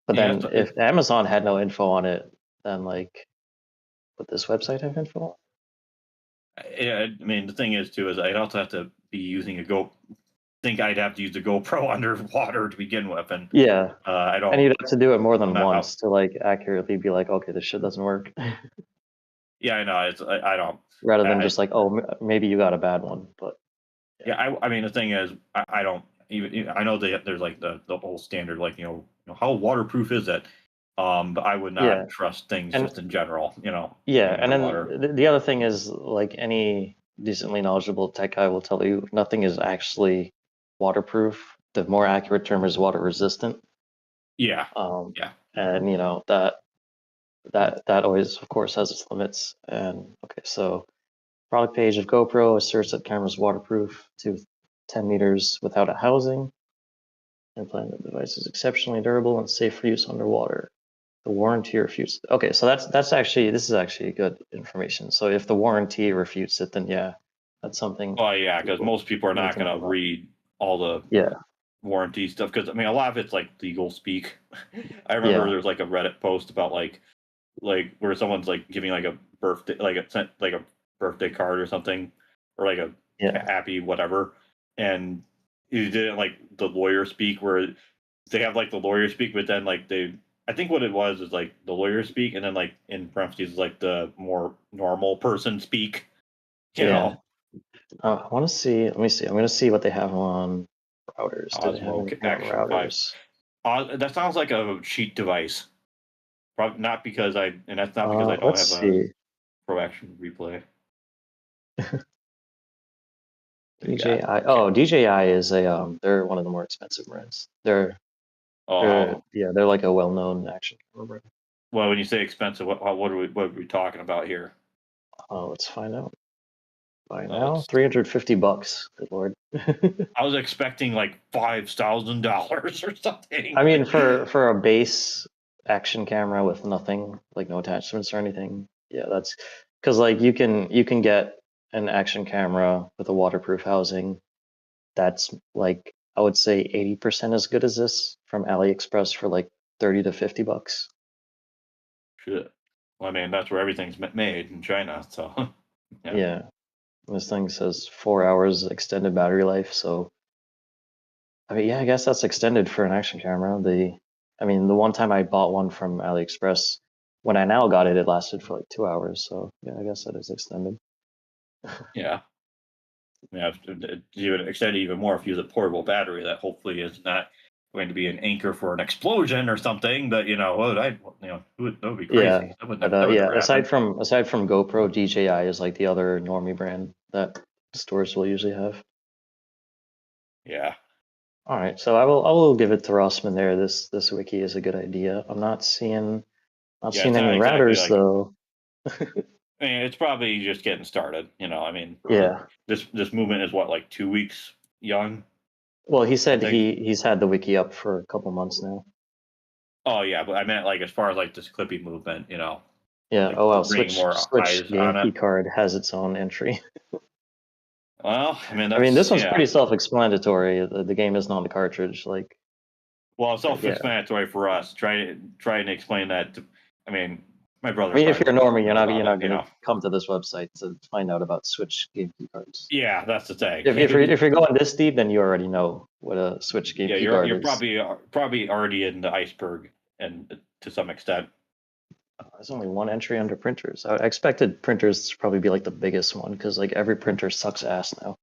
But then if Amazon had no info on it, then like, would this website have info? I mean, the thing is too is I'd also have to be using I'd have to use the GoPro underwater to begin with, and yeah, I don't. And you'd have to do it more than once to like accurately be like, okay, this shit doesn't work. Yeah, I know. I don't. Rather than just like, oh, maybe you got a bad one, but. Yeah, I mean, the thing is, I don't even. I know there's like the whole standard, like how waterproof is it? But I would not trust things just in general, Yeah, and then the other thing is like any decently knowledgeable tech guy will tell you nothing is actually waterproof. The more accurate term is water resistant. Yeah. Yeah. And that always, of course, has its limits. And okay, so product page of GoPro asserts that camera's waterproof to 10 meters without a housing. Implanted device is exceptionally durable and safe for use underwater. The warranty refutes. Okay, so this is actually good information. So if the warranty refutes it, then yeah, that's something. Oh yeah, because most people are not going to read all the warranty stuff. Because I mean, a lot of it's like legal speak. I remember there's like a Reddit post about like where someone's like giving like a birthday, like it sent like a birthday card or something, or like a happy whatever, and he did it like the lawyer speak, where they have like the lawyer speak, but then like I think what it was is like the lawyer speak, and then like in parentheses like the more normal person speak. You know. I want to see. Let me see. I'm going to see what they have on routers. Do they have Osmo anything on Action routers? 5. That sounds like a cheat device. Probably not because and that's not because I don't Let's have see. a Pro Action Replay. DJI. Oh, DJI is they're one of the more expensive brands. They're like a well-known action camera brand. Well, when you say expensive, what are we talking about here? Let's find out. By now, $350. Good lord. I was expecting like $5,000 or something. I mean, for a base action camera with nothing, like no attachments or anything, yeah, that's because like you can get an action camera with a waterproof housing that's like I would say 80% as good as this from AliExpress for like $30 to $50. Shit. Well, I mean, that's where everything's made in China, so yeah. This thing says 4 hours extended battery life, so I mean, yeah, I guess that's extended for an action camera. The one time I bought one from AliExpress, when I now got it, it lasted for like 2 hours. So yeah, I guess that is extended. Yeah. Yeah, even extended even more if you use a portable battery that hopefully is not going to be an anchor for an explosion or something. But that would be crazy. Yeah, That would but never happen. aside from GoPro, DJI is like the other normie brand that stores will usually have. Yeah. All right, so I will give it to Rossman there. This wiki is a good idea. I'm not seeing any exactly routers though. I mean, it's probably just getting started. I mean, yeah. This movement is what, like 2 weeks young. Well, he said he's had the wiki up for a couple months now. Oh yeah, but I meant like as far as like this Clippy movement, Yeah. Like, oh well, Switch game key card has its own entry. Well, I mean, this one's pretty self-explanatory. The game isn't on the cartridge, like. Well, self-explanatory for us. Try and explain that. I mean, my brother. I mean, if you're a normie, you're not going to come to this website to find out about Switch game key cards. Yeah, that's the thing. If you're going this deep, then you already know what a Switch game key card is. You're probably already in the iceberg, and to some extent. There's only one entry under printers. I expected printers to probably be like the biggest one because like every printer sucks ass now.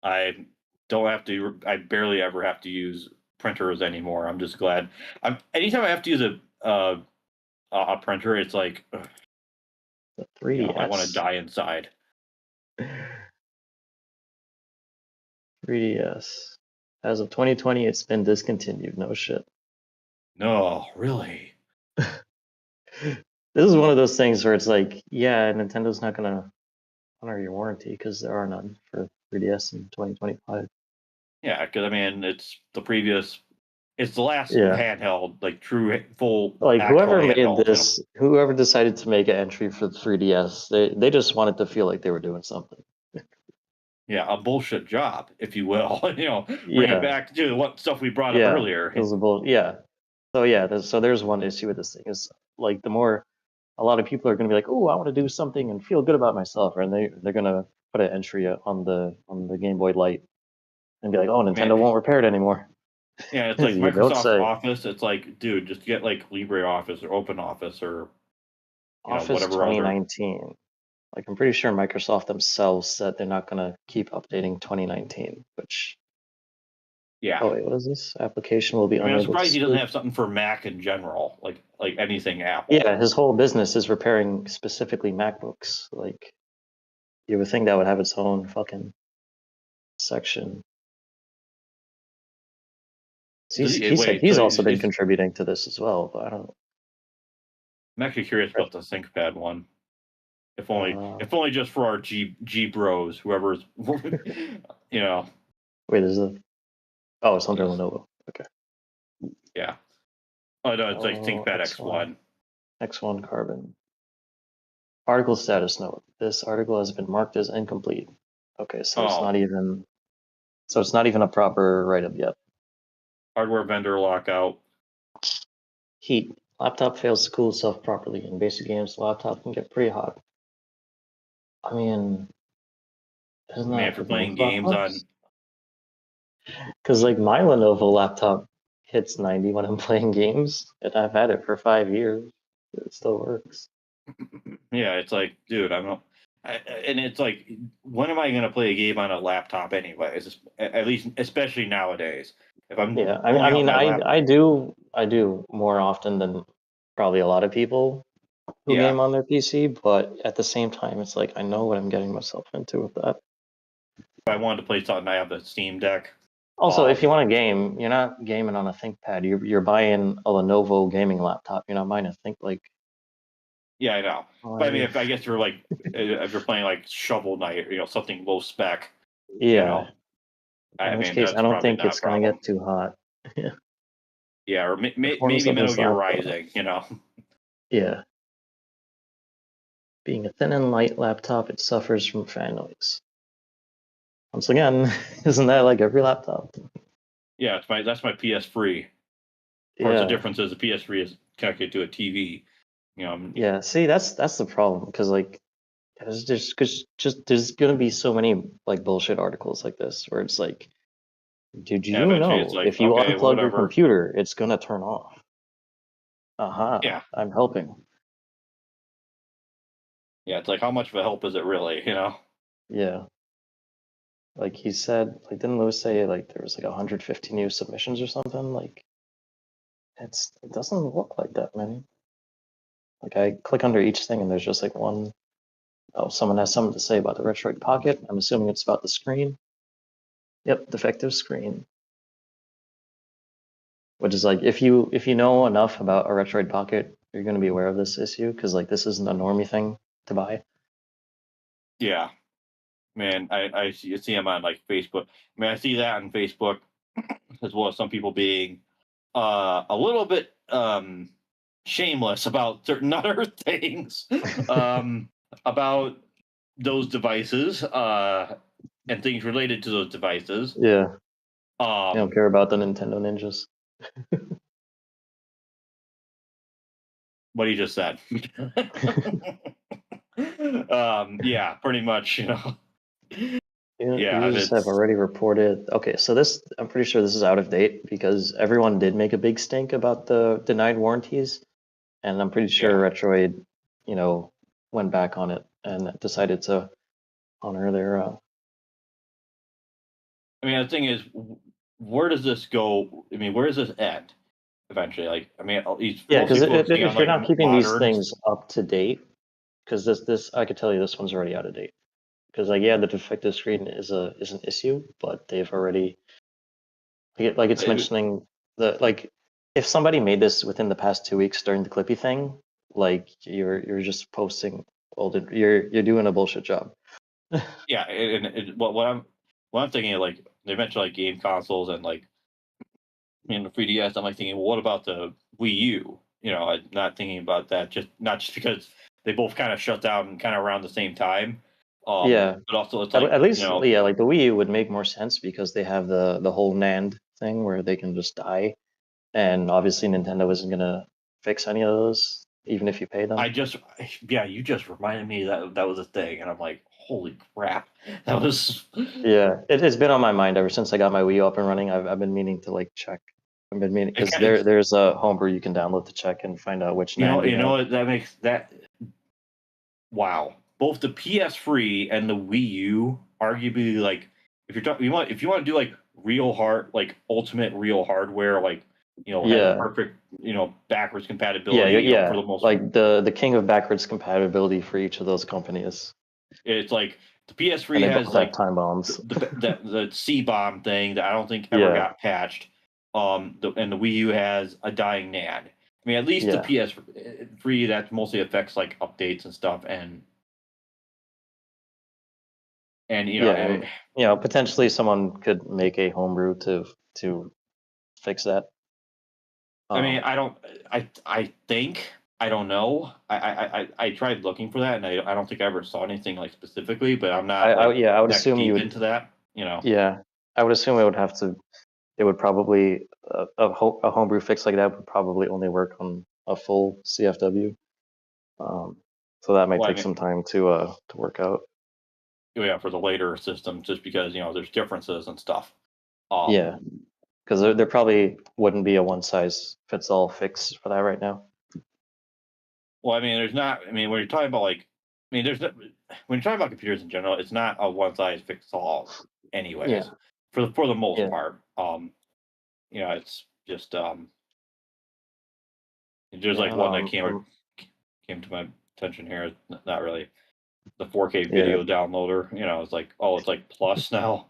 I barely ever have to use printers anymore. I'm just glad. Anytime I have to use a printer, it's like the 3DS. I want to die inside. 3DS. As of 2020, it's been discontinued. No shit. No, really. This is one of those things where it's like, yeah, Nintendo's not gonna honor your warranty because there are none for 3DS in 2025. Yeah, because I mean, it's the last handheld, like true full. Like whoever made this, whoever decided to make an entry for the 3DS, they just wanted to feel like they were doing something. Yeah, a bullshit job, if you will. Bring it back to what stuff we brought up earlier. So there's one issue with this thing is like the more a lot of people are going to be like, oh, I want to do something and feel good about myself, and they're going to put an entry on the Game Boy Light and be like, oh, Nintendo won't repair it anymore. Yeah, it's like Microsoft Office. It's like, dude, just get like LibreOffice or OpenOffice or Office 2019. Like I'm pretty sure Microsoft themselves said they're not going to keep updating 2019, which. Yeah. Oh wait, what is this? Application will be unable. I'm surprised he doesn't have something for Mac in general, like anything Apple. Yeah, his whole business is repairing specifically MacBooks. Like, you would think that would have its own fucking section. He said he's also been contributing to this as well, but I don't. I'm actually curious about the ThinkPad one. If only just for our G bros, whoever's, Wait, is it? Oh, it's under Lenovo. Okay. Yeah. Oh no, it's like ThinkPad X1. X1 Carbon. Article status note: this article has been marked as incomplete. Okay, so it's not even. So it's not even a proper write-up yet. Hardware vendor lockout. Heat. Laptop fails to cool itself properly. In basic games, the laptop can get pretty hot. I mean, isn't that if you're with playing most games laptops? on, Because like my Lenovo laptop hits 90 when I'm playing games, and I've had it for 5 years. It still works. yeah, it's like, dude, and it's like, when am I going to play a game on a laptop anyways? At least, especially nowadays. If I'm Yeah, pulling out my laptop, I do more often than probably a lot of people who yeah, game on their PC, but at the same time, it's like I know what I'm getting myself into with that. if I wanted to play something, I have the Steam Deck. Also, if you want to game, you're not gaming on a ThinkPad. You're buying a Lenovo gaming laptop. You're not buying a Yeah, I know. Oh, But I mean, yeah. if I guess you're like, if you're playing like Shovel Knight, something low spec, Yeah. I In which mean, case, I that's don't probably think not a it's gonna problem. get too hot. Yeah, or Performance maybe of Metal this Gear laptop. Rising, Yeah. Being a thin and light laptop, it suffers from fan noise. Once again, isn't that like every laptop? Yeah, that's my PS3. Of course, the difference is the PS3 is connected to a TV. Yeah. See, that's the problem because like there's gonna be so many like bullshit articles like this where it's like, did you eventually it's know like, if you okay, unplug your whatever. computer, it's gonna turn off? Yeah. I'm helping. Yeah, it's like, how much of a help is it really? Yeah. Like he said, like didn't Lewis say like there was like 150 new submissions or something? Like it doesn't look like that many. Like I click under each thing and there's just like one. Oh, someone has something to say about the Retroid Pocket. I'm assuming it's about the screen. Yep, defective screen. Which is like if you know enough about a Retroid Pocket, you're going to be aware of this issue because like this isn't a normie thing to buy. Yeah, man, I see them on like Facebook. I mean, I see that on Facebook as well as some people being a little bit shameless about certain other things about those devices and things related to those devices. Yeah. I don't care about the Nintendo Ninjas. What he just said. Yeah, pretty much, Yeah, Users have already reported. Okay, so this, I'm pretty sure this is out of date because everyone did make a big stink about the denied warranties, and I'm pretty sure Retroid, went back on it and decided to honor their. I mean, the thing is, where does this go? I mean, where does this end eventually? Like, I mean, he's Yeah, because mostly focusing if on you're like not keeping these modern. things up to date, because this I could tell you this one's already out of date. Because like yeah, the defective screen is an issue, but they've already like it's mentioning the like if somebody made this within the past 2 weeks during the Clippy thing, like you're just posting you're doing a bullshit job. Yeah, and what I'm thinking of, like, they mentioned like game consoles and like the 3DS. I'm like thinking, well, what about the Wii U? I'm not thinking about that, not just because they both kind of shut down kind of around the same time. Yeah, but also it's like at least yeah, like the Wii U would make more sense because they have the whole NAND thing where they can just die, and obviously Nintendo isn't gonna fix any of those even if you pay them. You just reminded me that was a thing, and I'm like, holy crap, that was. Yeah, it's been on my mind ever since I got my Wii U up and running. I've been meaning to like check. I've been meaning because there's a homebrew you can download to check and find out which NAND you know what that makes that. Wow, both the PS3 and the Wii U, arguably, like, if you're talking, if you want to do like real hard, like ultimate real hardware, like has perfect backwards compatibility. For the most, like the king of backwards compatibility for each of those companies. It's like the PS3 has like time bombs. the C bomb thing that I don't think ever got patched. And the Wii U has a dying NAND. I mean, at least the PS3 that mostly affects like updates and stuff, and potentially someone could make a homebrew to fix that. I mean, I think, I don't know. I tried looking for that, and I don't think I ever saw anything like specifically. But I'm not. I would assume you would into that. Yeah, I would assume it would have to. It would probably a homebrew fix like that would probably only work on a full CFW. So that might Well, I take mean- some time to work out. Yeah, for the later systems, just because there's differences and stuff. Yeah, because there probably wouldn't be a one size fits all fix for that right now. Well, I mean, there's not. I mean, when you're talking about there's no, when you're talking about computers in general, it's not a one size fits all. Anyways, Yeah. for the most Yeah. part, it's just there's Yeah, like one that came to my attention here. It's not really the 4K video downloader. It's like it's like plus now.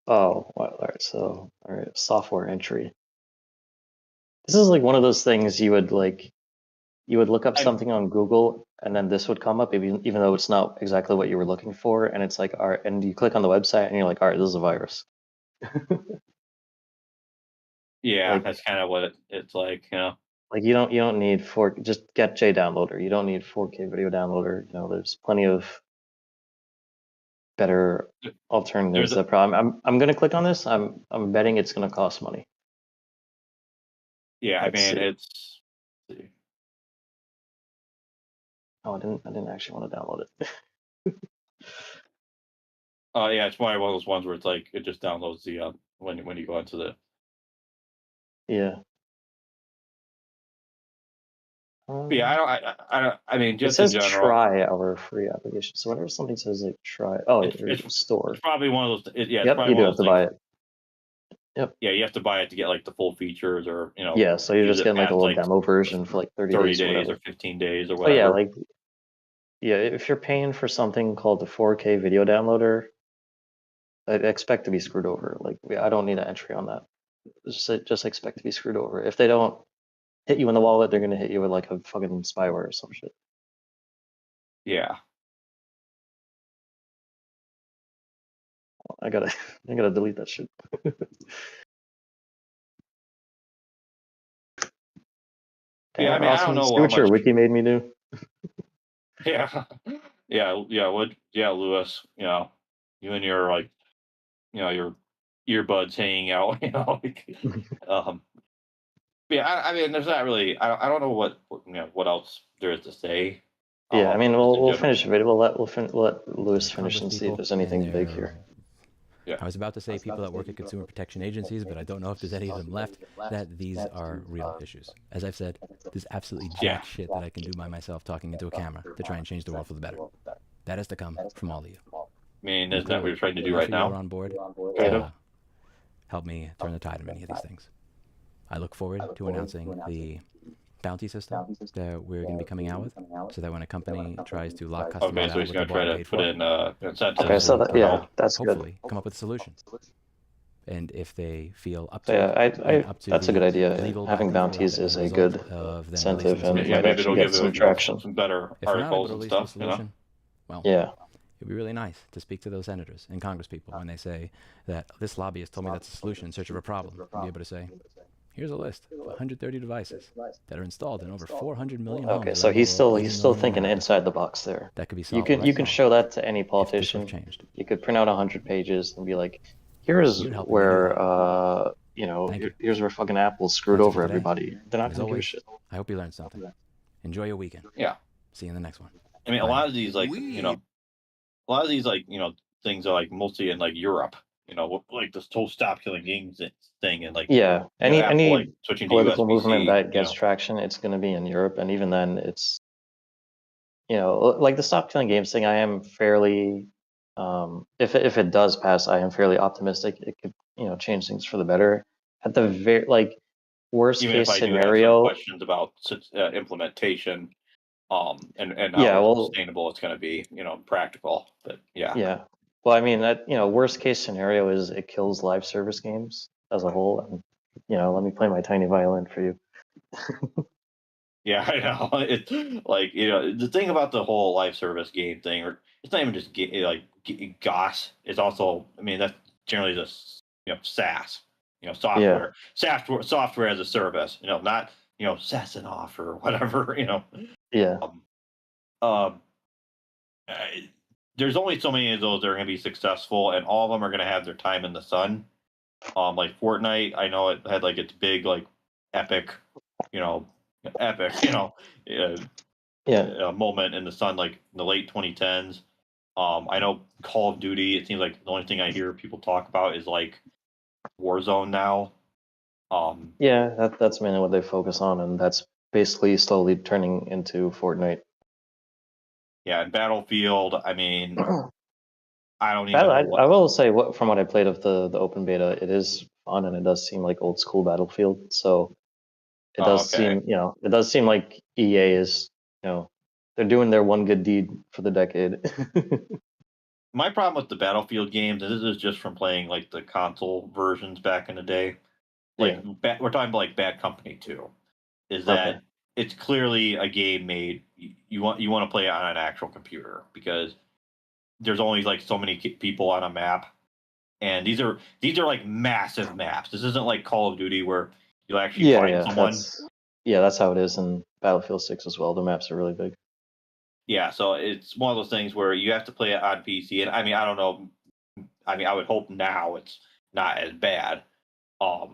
Oh, all right. So, all right, software entry. This is like one of those things you would look up something on Google, and then this would come up, even though it's not exactly what you were looking for, and it's like, all right, and you click on the website, and you're like, all right, this is a virus. Yeah, Like- that's kind of what it's like. Like you don't need just get JDownloader. You don't need 4K video downloader. There's plenty of better alternatives. There's The problem. I'm gonna click on this. I'm betting it's gonna cost money. Yeah, Let's see. it's. Oh, I didn't actually want to download it. Yeah, it's one of those ones where it's like it just downloads the when you go into the. Yeah. Yeah, I don't. I mean, It just says in general, try our free application. So whenever something says like try, it's store. It's probably one of those. Yeah, it's Yep, probably you do one have of to those buy things. it. Yep. Yeah, you have to buy it to get like the full features, or Yeah, so you're use just it getting like a past, little demo version for like 30 days or whatever. or 15 days or So yeah, whatever. if you're paying for something called the 4K video downloader, I expect to be screwed over. Like I don't need an entry on that. Just expect to be screwed over. If they don't hit you in the wallet, they're gonna hit you with like a fucking spyware or some shit. Yeah. I gotta delete that shit. Yeah, I mean, I don't know See what how your much- wiki made me do. Yeah, yeah, Lewis. You and your your earbuds hanging out. Yeah, I mean, there's not really. I don't know what else there is to say. Yeah, I mean, just in we'll general. finish the video. We'll let Lewis finish and see if Congress there's people anything and big their- here. Yeah. I was about to say people that work at consumer protection agencies, but I don't know if there's any of them left, that these are real issues. As I've said, there's absolutely jack shit that I can do by myself talking into a camera to try and change the world for the better. That has to come from all of you. I mean, isn't that what you're trying to do right Enough of you now? are on board. Kind of. Help me turn the tide of many of these things. I look forward to announcing the bounty system that we're going to be coming out with, so that when a company tries to lock customers Okay, so out he's with going the to try bar to paid put for, in incentives. Okay, so that's good. hopefully come up with a solution. And if they feel up to So yeah, it, up to that's a the good idea. legal Having backing for it, bounties that may is a result good of them incentive, releasing and the might maybe actually it'll get give some you traction. some better If not, articles but at and least stuff. a solution. Well, Yeah. it'd be really nice to speak to those senators and Congress people when they say that this lobbyist told me that's a solution in search of a problem, and be able to say, here's a list of 130 devices that are installed in over 400 million homes. Okay, so around the he's world, 80 still million in thinking America. inside the box there. That could be You solved can right now show that to any if this politician. was changed. You could print out 100 pages and be like, here's You'd help me do where that. Thank you. here's where fucking Apple's screwed That's it over for today. everybody. They're not As gonna give a always, shit. I hope you learned something. Enjoy your weekend. Yeah. See you in the next one. I mean, a Bye. lot of these things are like mostly in like Europe. Like this whole stop killing games thing, and like Yeah, Apple, any like, switching to political USB-C, movement that gets traction, it's going to be in Europe, and even then, it's like the stop killing games thing. I am fairly, if it does pass, I am fairly optimistic. It could change things for the better. At the very worst even case if I do have some scenario, questions about implementation, and Yeah, how well- sustainable it's going to be, practical. But yeah. yeah. Well, I mean that worst case scenario is it kills live service games as a whole, and let me play my tiny violin for you. Yeah, I know. It's like the thing about the whole live service game thing, or it's not even just GOS. It's also, I mean, that's generally just SaaS, software, software as a service. Not SaaSinoff or whatever. Yeah. There's only so many of those that are going to be successful, and all of them are going to have their time in the sun. Like Fortnite, I know it had like its big like epic, epic, moment in the sun, like in the late 2010s. I know Call of Duty. It seems like the only thing I hear people talk about is like Warzone now. Yeah, that's mainly what they focus on, and that's basically slowly turning into Fortnite. Yeah, and Battlefield. I mean, I don't even know I will say, from what I played of the open beta, it is fun and it does seem like old school Battlefield. So it does okay. seem like EA is, they're doing their one good deed for the decade. My problem with the Battlefield games, and this is just from playing like the console versions back in the day, like Yeah. we're talking about like Bad Company 2, is Okay. that it's clearly a game made you want to play it on an actual computer because there's only like so many people on a map, and these are like massive maps. This isn't like Call of Duty where you'll actually find someone. That's how it is in Battlefield 6 as well. The maps are really big. Yeah, so it's one of those things where you have to play it on PC, and I mean, I don't know. I mean, I would hope now it's not as bad. But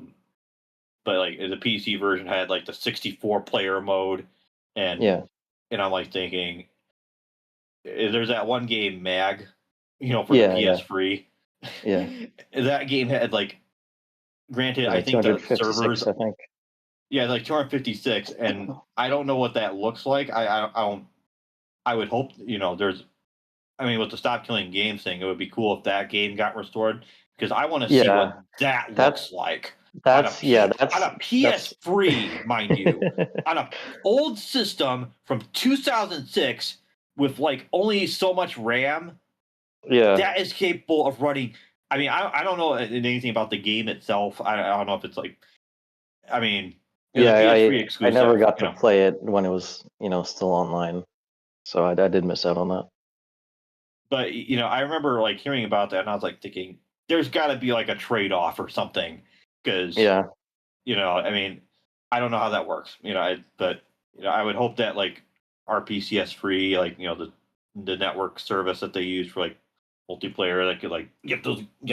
like the PC version had like the 64 player mode, and I'm like thinking, there's that one game Mag, for the PS3. Yeah. That game had like, granted, Like I think the servers, I think. Yeah, like 256, and I don't know what that looks like. I don't. I would hope there's. I mean, with the Stop Killing Games thing, it would be cool if that game got restored because I want to see what that looks like. On a PS3, mind you, on an old system from 2006 with like only so much RAM. Yeah, that is capable of running. I mean, I don't know anything about the game itself. I don't know if it's like. I mean, I never got to play it when it was still online, so I did miss out on that. But I remember like hearing about that, and I was like thinking, there's got to be like a trade off or something, because I mean, I don't know how that works, but I would hope that like RPCS free, like the network service that they use for like multiplayer, that could like get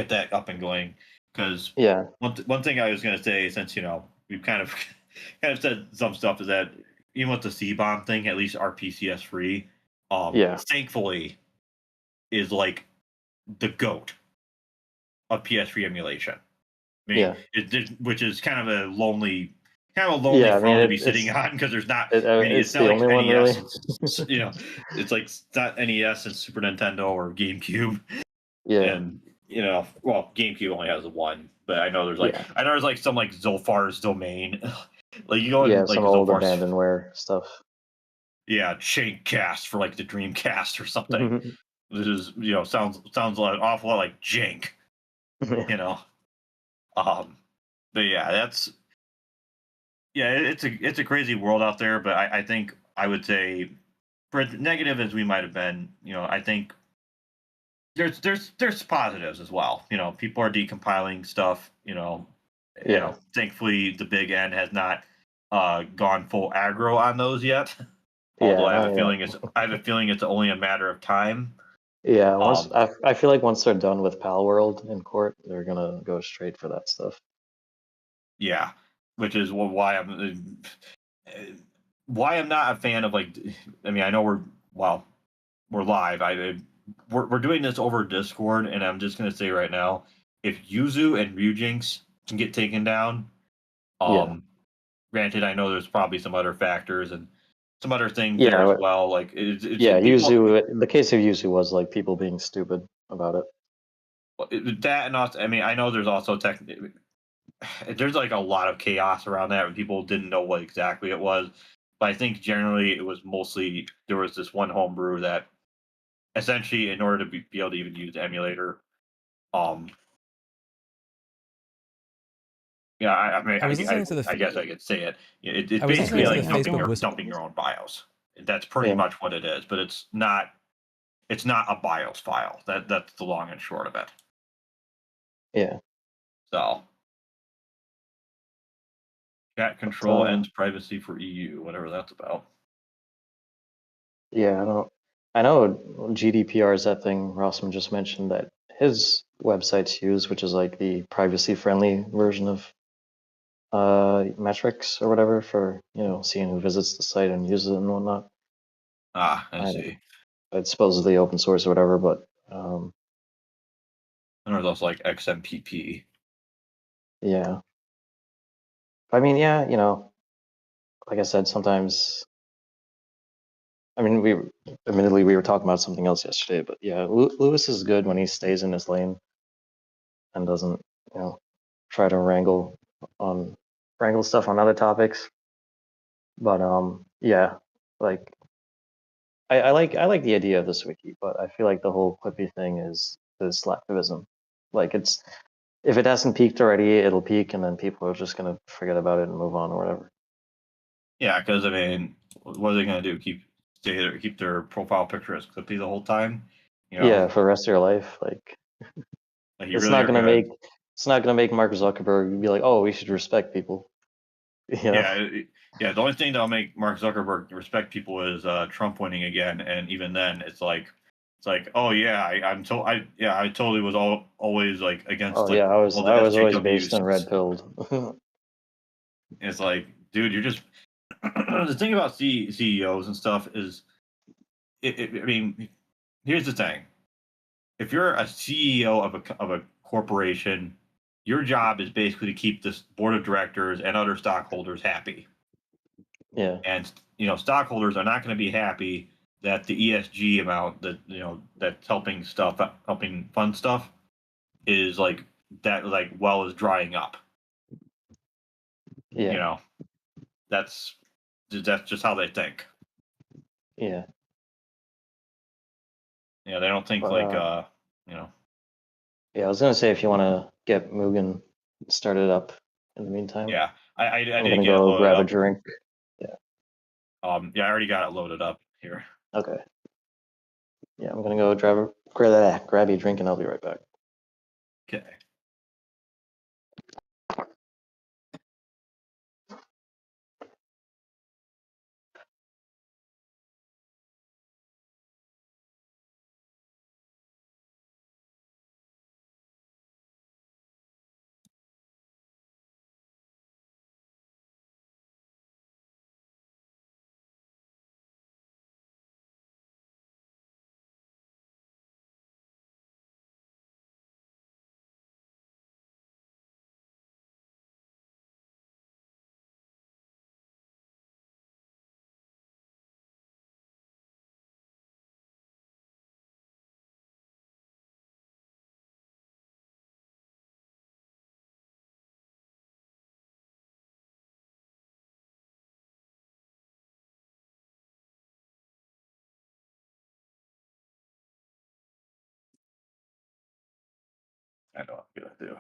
that up and going. Because one thing I was gonna say, since we've kind of said some stuff, is that even with the C-bomb thing, at least RPCS free, thankfully, is like the GOAT of PS3 emulation. I mean, which is kind of a lonely throne to be sitting on, because there's not. It's not like NES. It's like not NES and Super Nintendo or GameCube. Yeah. And well, GameCube only has one, but I know there's like some like Zolfar's Domain. Like you go in like some old abandonware stuff. Yeah, Shankcast for like the Dreamcast or something. This is sounds an awful lot like Jank. But yeah, that's it's a crazy world out there. But I think I would say, for as negative as we might have been, I think there's positives as well. People are decompiling stuff. Thankfully the big N has not gone full aggro on those yet. Although I have a feeling it's only a matter of time. Yeah, I feel like once they're done with Pal World in court, they're gonna go straight for that stuff. Yeah, which is why I'm not a fan of like. I mean, I know we're live. We're doing this over Discord, and I'm just gonna say right now, if Yuzu and Ryujinx can get taken down, granted, I know there's probably some other factors and some other things there as well. Like Yuzu. The case of Yuzu was like people being stupid about it. That, and also, I mean, I know there's also there's like a lot of chaos around that, and people didn't know what exactly it was. But I think generally it was mostly there was this one homebrew that essentially, in order to be able to even use the emulator, yeah, I mean, I guess I could say it. It's basically like dumping your own BIOS. That's pretty much what it is, but it's not a BIOS file. That's the long and short of it. Yeah. So, chat control ends privacy for EU, whatever that's about. Yeah, I know GDPR is that thing Rossman just mentioned that his websites use, which is like the privacy-friendly version of metrics or whatever for seeing who visits the site and uses it and whatnot. I see. It's supposedly open source or whatever, but and there's also like XMPP. Yeah. I mean, yeah, like I said, sometimes. I mean, admittedly we were talking about something else yesterday, but yeah, Lewis is good when he stays in his lane and doesn't, try to wrangle stuff on other topics. But yeah, like I like the idea of this wiki, but I feel like the whole Clippy thing is slacktivism. Like if it hasn't peaked already, it'll peak, and then people are just gonna forget about it and move on or whatever. Yeah, because I mean, what are they gonna do? Keep their profile picture as Clippy the whole time? Yeah, for the rest of your life, like you it's really not are gonna gonna. it's not gonna make Mark Zuckerberg be like, oh, we should respect people. Yeah, yeah. The only thing that'll make Mark Zuckerberg respect people is Trump winning again, and even then, it's like, oh yeah, I totally was always like against Oh like yeah, I was all the always based SJWs. and red pilled. It's like, dude, you're just the thing about CEOs and stuff is, I mean, here's the thing: if you're a CEO of a corporation, your job is basically to keep this board of directors and other stockholders happy. Yeah. And stockholders are not going to be happy that the ESG amount that that's helping fund stuff is like that is drying up. Yeah. That's just how they think. Yeah. They don't think But, Yeah, I was gonna say if you want to get Mugen started up in the meantime. Yeah, I I'm did gonna get it go loaded grab a up. drink. Yeah. Yeah, I already got it loaded up here. Okay. Yeah, I'm gonna go grab a drink and I'll be right back. Okay. I know what I'm gonna do.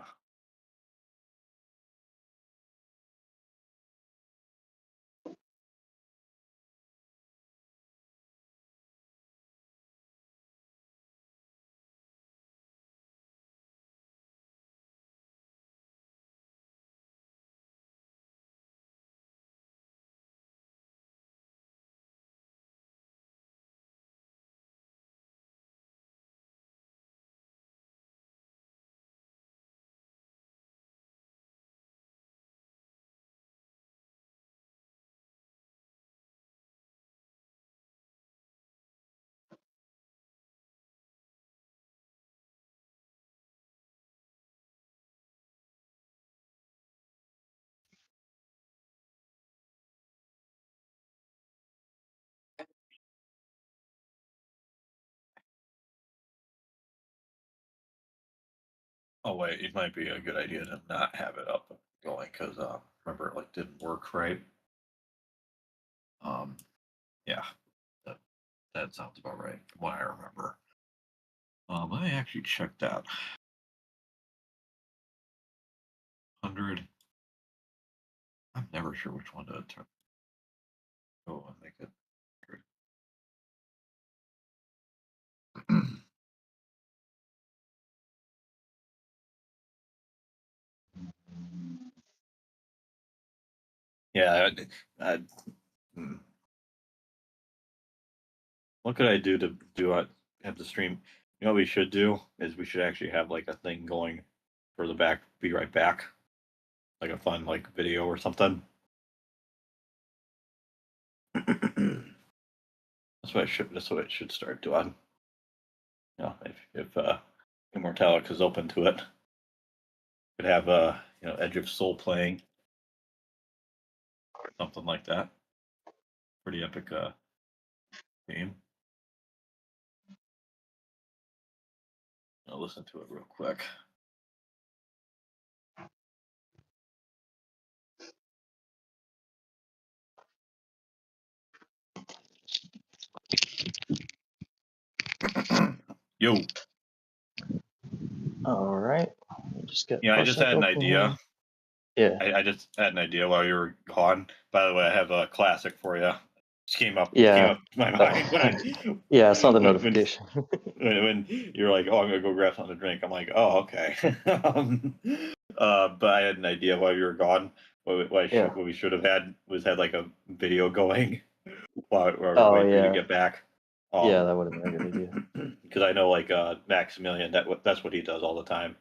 Oh wait, it might be a good idea to not have it up going because remember it didn't work right. Yeah, that sounds about right from what I remember. Let me actually check that. 100. I'm never sure which one to turn. Go and make it 100. Yeah. What could I do to have the stream? What we should do is we should actually have like a thing going for the back. Be right back. like a fun like video or something. That's what it should start doing. You know, if Immortalic is open to it, could have Edge of Soul playing or something like that. Pretty epic game. I'll listen to it real quick. Yo. All right. Just get. Yeah, I just had an idea. Yeah. I just had an idea while you were gone. By the way, I have a classic for you. Just came up. Yeah. Came up to my mind. Yeah, I saw the notification. When you're like, "Oh, I'm gonna go grab something to drink," I'm like, "Oh, okay." But I had an idea while you were gone. What we should have had like a video going while we were waiting for you to get back. Yeah, that would have been a good idea. Because I know like Maximilian, that's what he does all the time.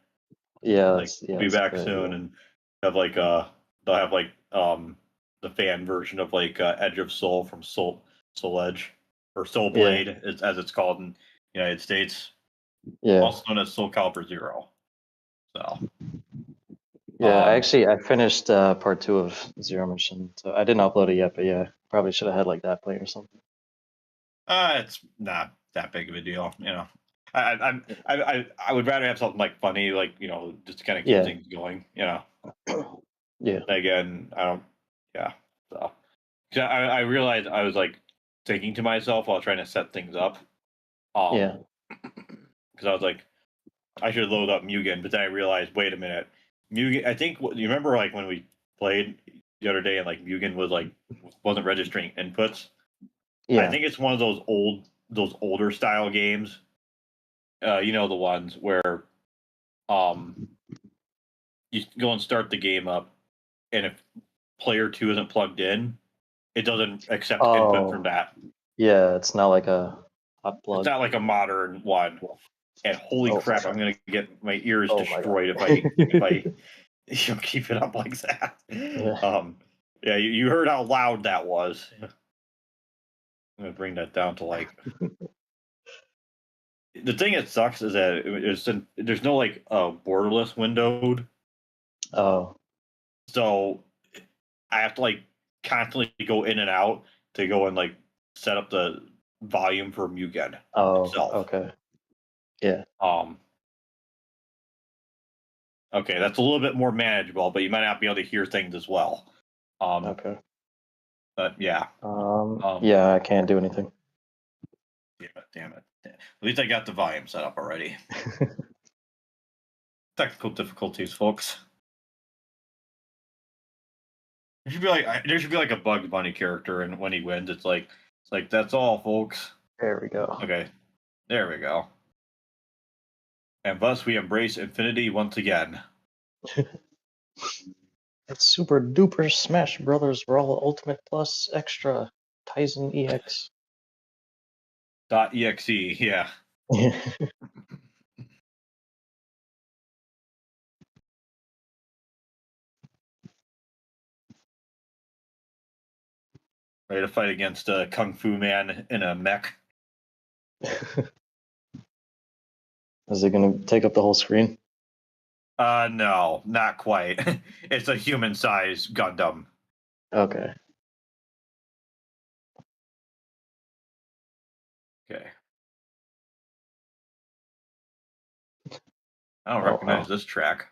Yeah, Like we'll be back soon, and have like they'll have like the fan version of like Edge of Soul from Soul Edge or Soul Blade as it's called in the United States. Yeah. Also known as Soul Calibur 0. So yeah, I finished part 2 of Zero Mission, so I didn't upload it yet, but yeah, probably should have had like that playing or something. It's not that big of a deal, you know. I would rather have something like funny, like just to kind of keep things going, you know. Yeah. Again, I don't. Yeah. So I realized I was like thinking to myself while trying to set things up. Yeah. Because I was like, I should load up MUGEN, but then I realized, wait a minute, MUGEN. I think you remember like when we played the other day and like MUGEN was like wasn't registering inputs. Yeah. I think it's one of those older style games. You know, the ones where you go and start the game up, and if player 2 isn't plugged in, it doesn't accept input from that. Yeah, it's not like a hot plug. It's not like a modern one. And holy crap, I'm gonna get my ears destroyed if I keep it up like that. Yeah, you heard how loud that was. I'm gonna bring that down to like. The thing that sucks is that there's no like borderless windowed. Oh. So I have to like constantly go in and out to go and like set up the volume for MUGEN itself. Okay. Yeah. Okay, that's a little bit more manageable, but you might not be able to hear things as well. Okay. But yeah. Yeah, I can't do anything. Damn it. At least I got the volume set up already. Technical difficulties, folks. There should be like a Bugs Bunny character, and when he wins, it's like that's all, folks. There we go. Okay, there we go. And thus we embrace infinity once again. It's Super Duper Smash Brothers Brawl Ultimate Plus Extra Tizen EX. .exe, yeah. Ready to fight against a Kung Fu Man in a mech. Is it going to take up the whole screen? No, not quite. It's a human-sized Gundam. Okay. Okay. I don't recognize this track.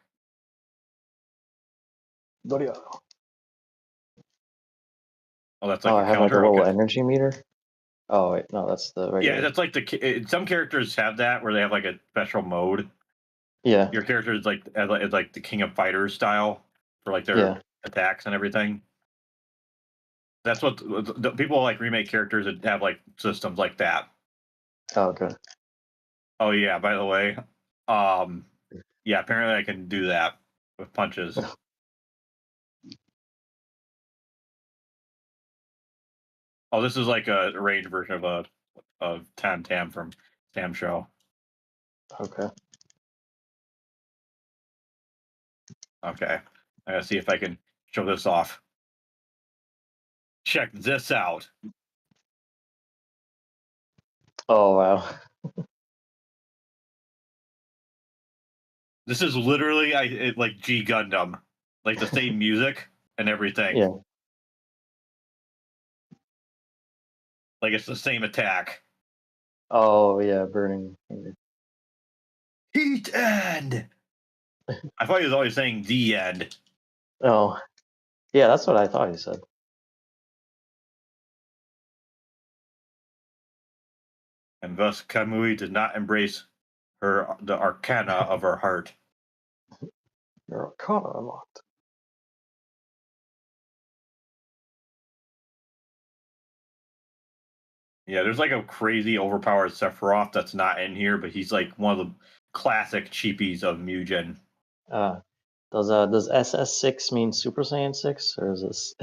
Oh, that's like I have like a little energy meter. Oh wait, no, that's the regular. Yeah, that's like some characters have that where they have like a special mode. Yeah. Your character is like the King of Fighters style for like their attacks and everything. That's what the people like remake characters that have like systems like that. Oh, okay. Oh yeah, by the way, yeah, apparently I can do that with punches. Oh, this is like a range version of Tam from Tam Show. Okay. Okay. I gotta see if I can show this off. Check this out. Oh wow. This is literally like G Gundam, like the same music and everything. Yeah. Like it's the same attack. Oh yeah, burning. Heat end. I thought he was always saying the end. Oh, yeah, that's what I thought he said. And thus Kamui did not embrace the arcana of her heart. Your arcana unlocked. Yeah, there's like a crazy overpowered Sephiroth that's not in here, but he's like one of the classic cheapies of MUGEN. Does SS6 mean Super Saiyan 6 or is this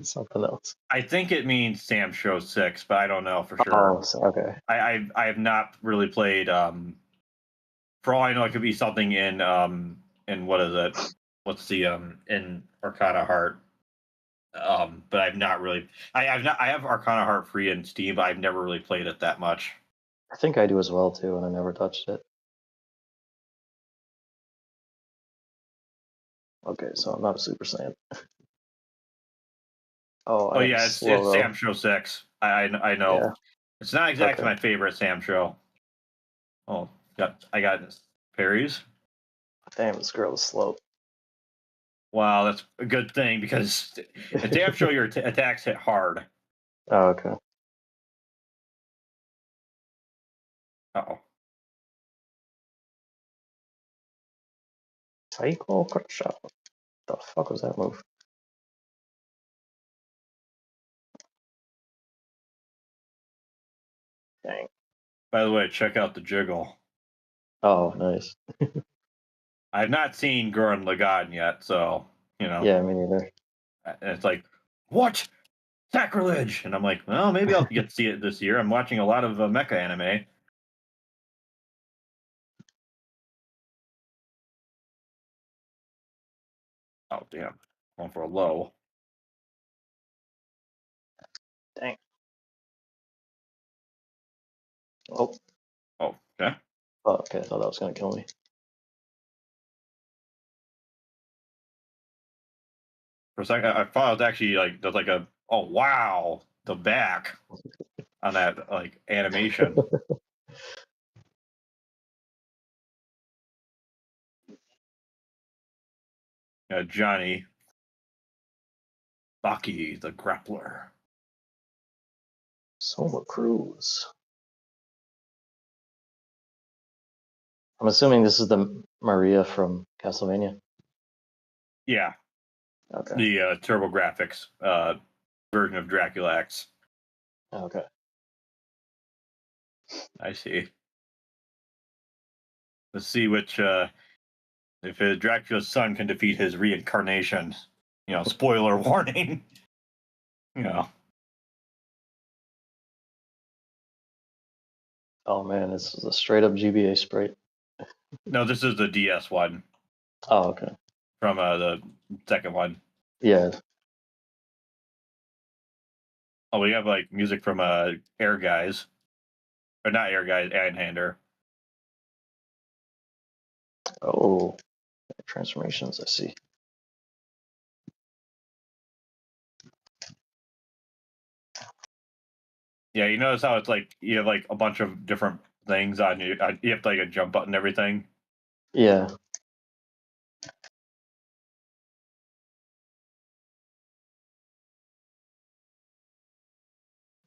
something else? I think it means Sam Show 6, but I don't know for sure. Oh, okay. I have not really played. For all I know, it could be something in what is it? What's the in Arcana Heart? But I've not really. I have Arcana Heart free in Steam, but I've never really played it that much. I think I do as well too, and I never touched it. Okay, so I'm not a Super Saiyan. Oh yeah, it's Sam Show 6. I know. Yeah. It's not exactly Okay. my favorite Sam Show. Oh, I got parries. Damn, this girl is slow. Wow, that's a good thing because in Sam Show your attacks hit hard. Oh, okay. Uh-oh. Psycho Crusher. What the fuck was that move? Dang. By the way, check out the jiggle. Oh, nice. I've not seen Gurren Lagann yet, so you know. Yeah, me neither. And it's like, what? Sacrilege! And I'm like, well, maybe I'll get to see it this year. I'm watching a lot of mecha anime. Oh, damn. Going for a low. Dang. Oh. Oh, okay. Oh, okay. I thought that was gonna kill me. For a second, I thought it was actually like, there's like a, oh, wow, the back on that like animation. Johnny. Baki, the grappler. Soma Cruz. I'm assuming this is the Maria from Castlevania. Yeah. Okay. The TurboGrafx version of Dracula X. Okay. I see. Let's see which if Dracula's son can defeat his reincarnation. You know, spoiler warning. You know. Oh man, this is a straight up GBA sprite. No, this is the DS one. Oh, okay. From the second one. Yeah. Oh, we have like music from Air Guys. Or not Air Guys, Einhander. Oh, transformations, I see. Yeah, you notice how it's like you have like a bunch of different things on you. You have like a jump button and everything. Yeah.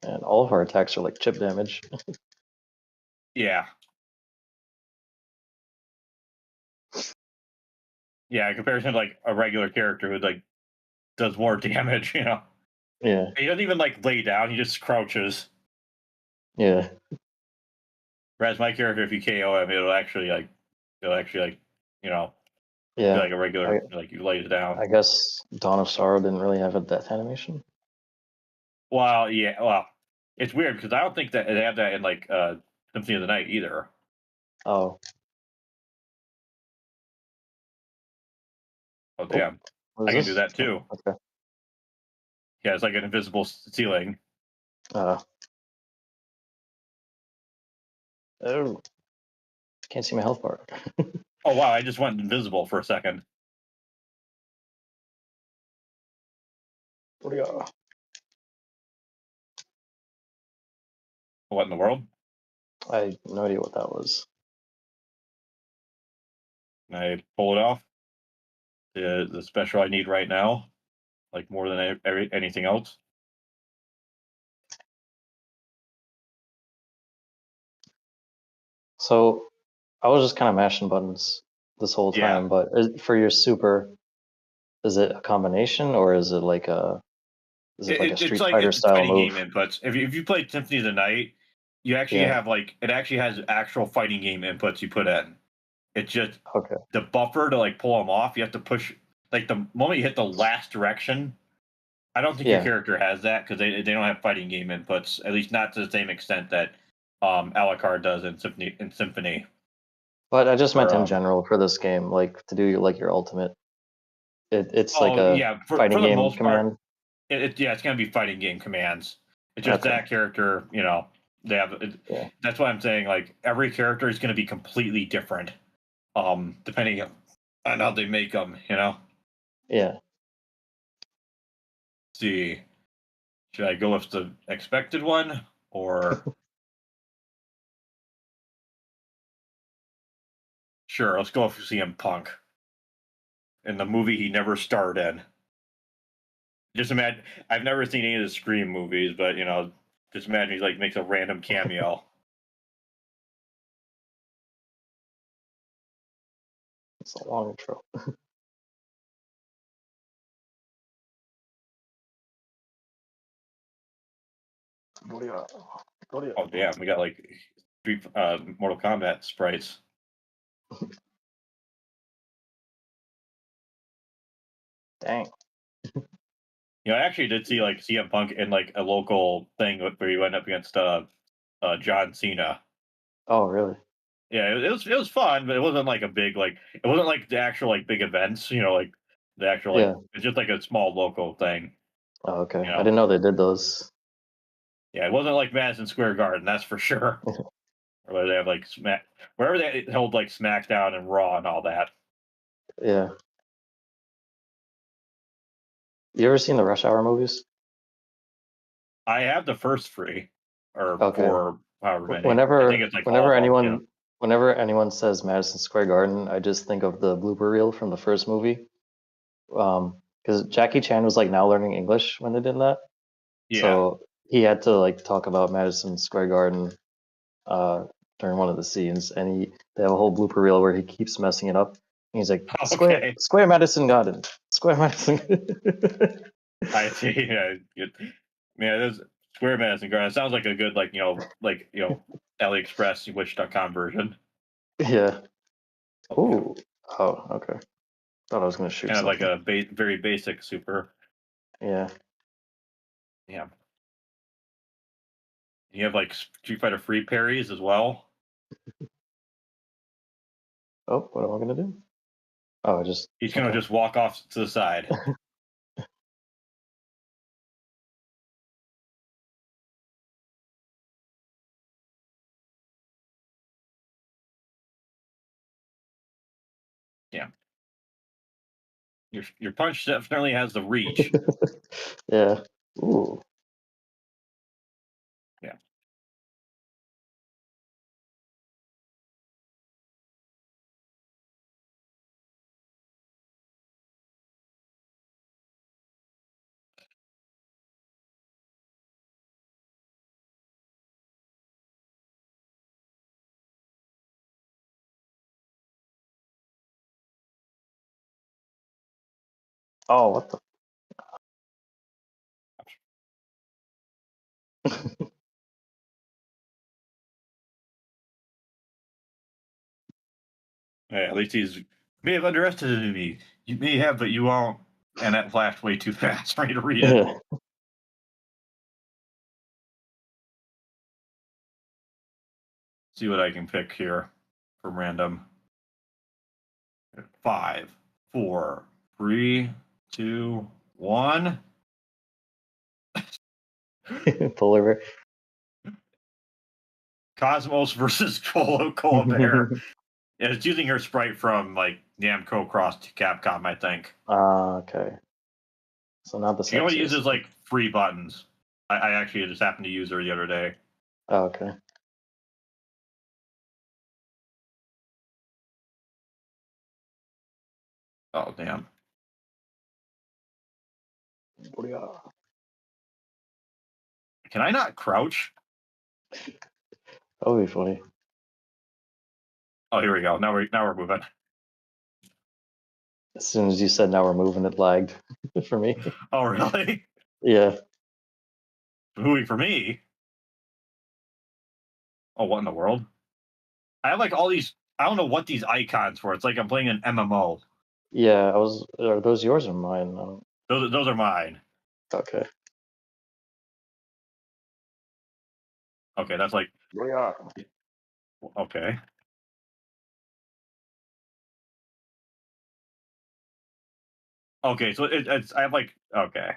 And all of our attacks are like chip damage. Yeah. Yeah, in comparison to like a regular character who like does more damage, you know. Yeah. He doesn't even like lay down, he just crouches. Yeah. Whereas my character, if you KO him, it'll actually like, you know, Yeah. be like a regular, like you lays down. I guess Dawn of Sorrow didn't really have a death animation. Well, yeah, well, it's weird because I don't think that they have that in like Symphony of the Night either. Oh. Oh damn! I can do that too. Okay. Yeah, it's like an invisible ceiling. Oh, can't see my health bar. Oh wow, I just went invisible for a second. What do you got? What in the world? I have no idea what that was. Can I pull it off? The special I need right now, like more than anything else. So I was just kind of mashing buttons this whole time, Yeah. but for your super, is it a combination or is it like a Street Fighter It's style fighting move? game inputs. If you played Symphony of the Night, you actually Yeah. have like it actually has actual fighting game inputs you put in. It's just Okay. the buffer to like pull them off. You have to push like the moment you hit the last direction. I don't think your Yeah. character has that because they don't have fighting game inputs, at least not to the same extent that Alucard does in Symphony. But I just meant Or, in general for this game, like to do like your ultimate. It's like oh a yeah, fighting for the game most part, command. yeah, it's gonna be fighting game commands. It's just Okay. that character, they have. Yeah. That's why I'm saying like every character is gonna be completely different, depending on how they make them. Yeah. See, should I go with the expected one or? Sure, let's go with CM Punk in the movie he never starred in. Just imagine, I've never seen any of the Scream movies, but just imagine he like makes a random cameo. It's a long intro. What do you got? Oh damn, we got like three Mortal Kombat sprites. Dang. I actually did see like CM Punk in like a local thing where he went up against John Cena. Oh, really? Yeah, it was fun, but it wasn't like a big like it wasn't like the actual like big events, like the actual like Yeah. it's just like a small local thing. Oh, okay. I didn't know they did those. Yeah, it wasn't like Madison Square Garden, that's for sure. Where they have like wherever they held like SmackDown and Raw and all that. Yeah. You ever seen the Rush Hour movies? I have the first three or Okay. four, however many. I Whenever think it's like all of them, whenever anyone says Madison Square Garden, I just think of the blooper reel from the first movie. Because Jackie Chan was like now learning English when they did that. Yeah. So he had to like talk about Madison Square Garden during one of the scenes, and they have a whole blooper reel where he keeps messing it up. And he's like, Okay. Square Madison Garden, Square Madison. I see. Yeah, there's Square Madison Garden. It sounds like a good AliExpress Wish.com version. Yeah. Okay. Ooh. Oh, okay. Thought I was gonna shoot Kind of something. like a very basic super. Yeah. Yeah. You have like Street Fighter free parries as well. Oh, what am I gonna do? Oh, He's gonna just walk off to the side. Yeah. Your punch definitely has the reach. Yeah. Ooh. Yeah. Oh, what the? Yeah, at least he's may have underestimated me. You may have, but you won't. And that flashed way too fast for me to read it. Yeah. See what I can pick here from random. 5, 4, 3, 2, 1. Polar bear. Cosmos versus Koala Bear. Yeah, it's using her sprite from like Namco Cross to Capcom, I think. Okay. So not the She only sexiest. uses like 3 buttons. I actually just happened to use her the other day. Oh, okay. Oh damn. Can I not crouch? That would be funny. Oh, here we go. Now we're moving. As soon as you said now we're moving, it lagged for me. Oh really? Yeah. Moving for me? Oh, what in the world? I have like all these. I don't know what these icons for. It's like I'm playing an MMO. Yeah, are those yours or mine? Those are mine. Okay. Okay, that's like Yeah. okay. Okay, so it's I have like okay.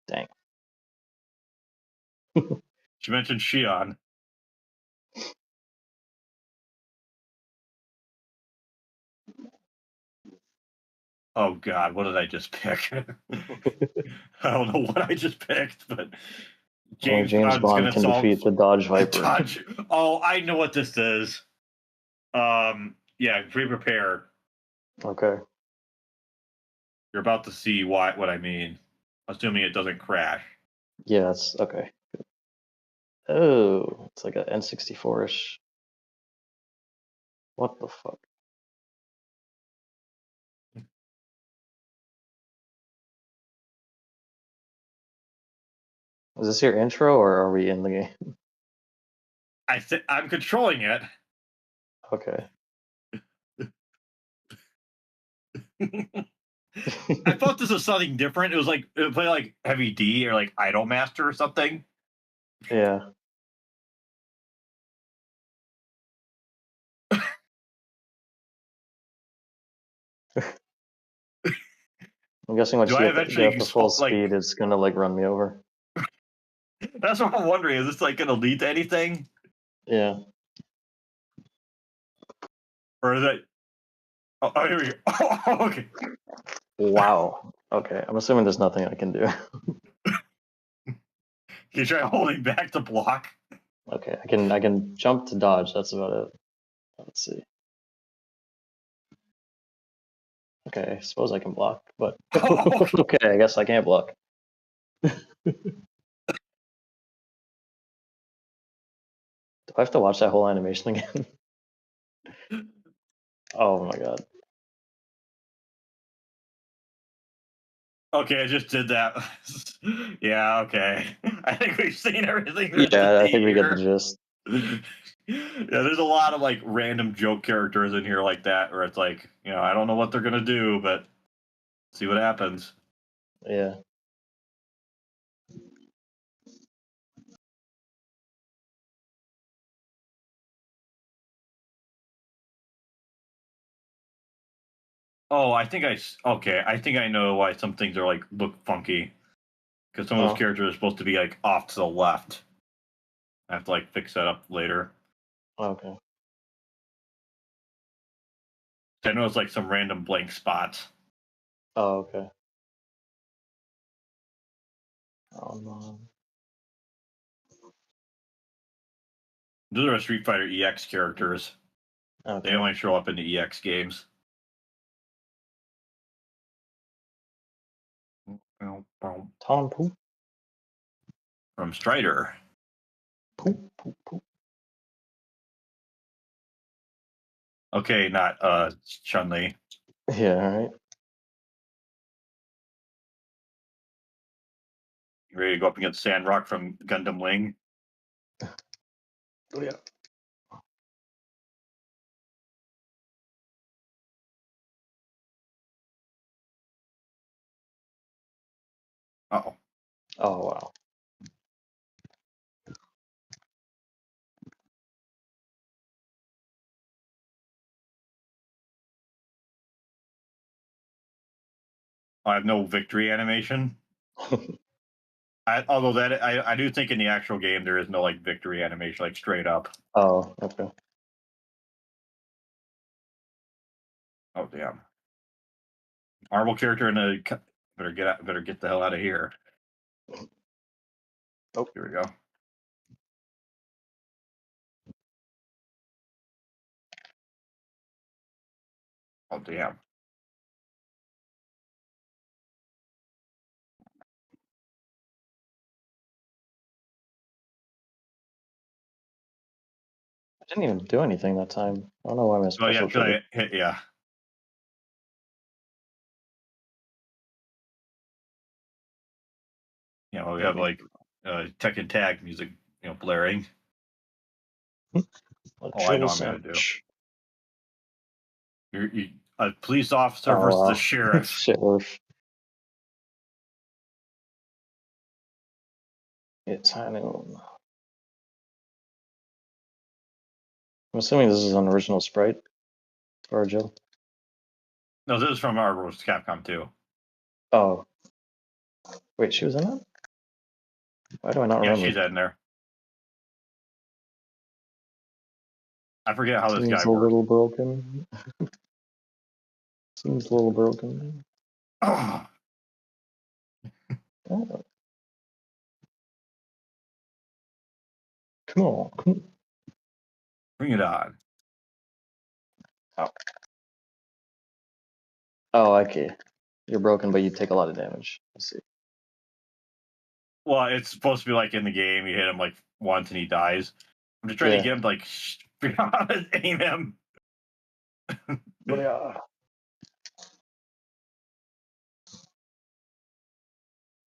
Dang. She mentioned Shion. Oh God, what did I just pick? I don't know what I just picked, but Only James Bond's Bond gonna can solve defeat the Dodge Viper. Dodge. Oh, I know what this is. Yeah, prepare. Okay. You're about to see what I mean. Assuming it doesn't crash. Yeah, it's okay. Good. Oh, it's like an N64-ish. What the fuck? Is this your intro or are we in the game? I'm controlling it. Okay. I thought this was something different. It would play like Heavy D or like Idolmaster or something. Yeah. I'm guessing once Do you I get eventually the full like? speed, it's gonna like run me over. That's what I'm wondering. Is this like going to lead to anything, Yeah. or is it? Oh, here we go. Oh, okay. Wow. Okay. I'm assuming there's nothing I can do. You try holding back to block. Okay. I can jump to dodge. That's about it. Let's see. Okay. I suppose I can block, but okay. I guess I can't block. Do I have to watch that whole animation again? Oh my god. Okay, I just did that. Yeah, okay. I think we've seen everything. There's Yeah, to I see think we get the here. gist. Yeah, there's a lot of like random joke characters in here like that, where it's like, I don't know what they're gonna do, but see what happens. Yeah. Oh, I think I think I know why some things are like look funky, because some of those characters are supposed to be like off to the left. I have to like fix that up later. Okay. I know it's like some random blank spots. Oh, okay. Oh no. Those are Street Fighter EX characters. Okay. They only show up in the EX games. Tom Poop. From Strider. Poop, poop, poop. Okay, not Chun-Li. Yeah, all right. You ready to go up against Sandrock from Gundam Wing? Oh yeah. Uh-oh. Oh wow. I have no victory animation. Although I do think in the actual game there is no like victory animation, like straight up. Oh, okay. Oh damn! Marvel character in a better get the hell out of here. Oh, here we go. Oh damn! I didn't even do anything that time. I don't know why my Oh yeah, special triggered. I hit yeah. Well, we have like Tekken Tag music, blaring. Oh, I know I'm gonna do. You're a police officer versus a sheriff. Sheriff. It's Hanu. I'm assuming this is an original sprite for Jill. No, this is from Marvel vs. Capcom 2. Oh. Wait, she was in that? Why do I not remember? Yeah, she's in there. I forget how this Seems guy a works. little broken. Seems a little broken. Oh. Oh. Come on, come on. Bring it on. Oh, okay. You're broken, but you take a lot of damage. I see. Well, it's supposed to be like in the game, you hit him like once and he dies. I'm just trying to get him to like figure out how to aim him. But yeah.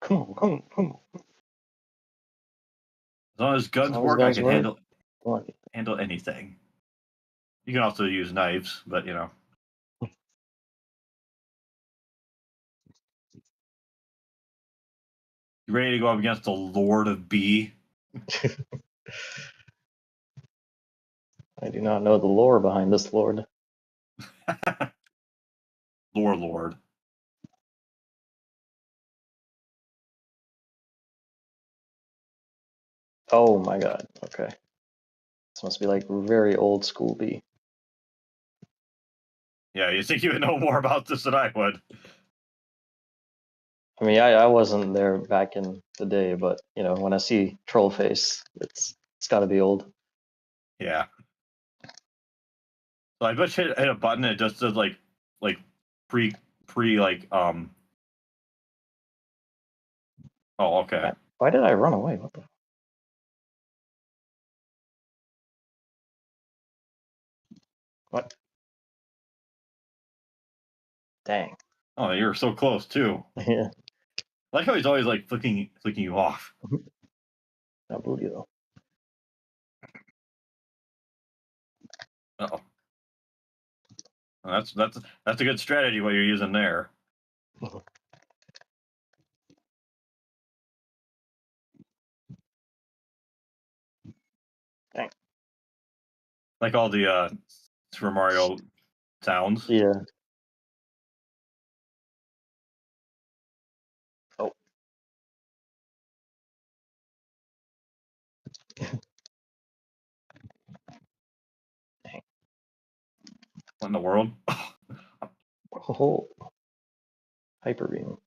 Come on, come on, come on. As long as guns work, I can handle anything. You can also use knives, but You ready to go up against the Lord of B? I do not know the lore behind this lord. Lord. Oh my god, okay. This must be like very old school B. Yeah, you think you would know more about this than I would. I mean, I wasn't there back in the day, but when I see troll face, it's got to be old. Yeah. So I bet you hit a button and it just does like pre like Oh, okay. Why did I run away? What the? What? Dang. Oh, you're so close too. Yeah. I like how he's always like flicking you off. Not booty though. Uh-oh. That's a good strategy what you're using there. Dang. Like all the Super Mario sounds. Yeah. Oh. Dang. What in the world? Oh. Hyper beam.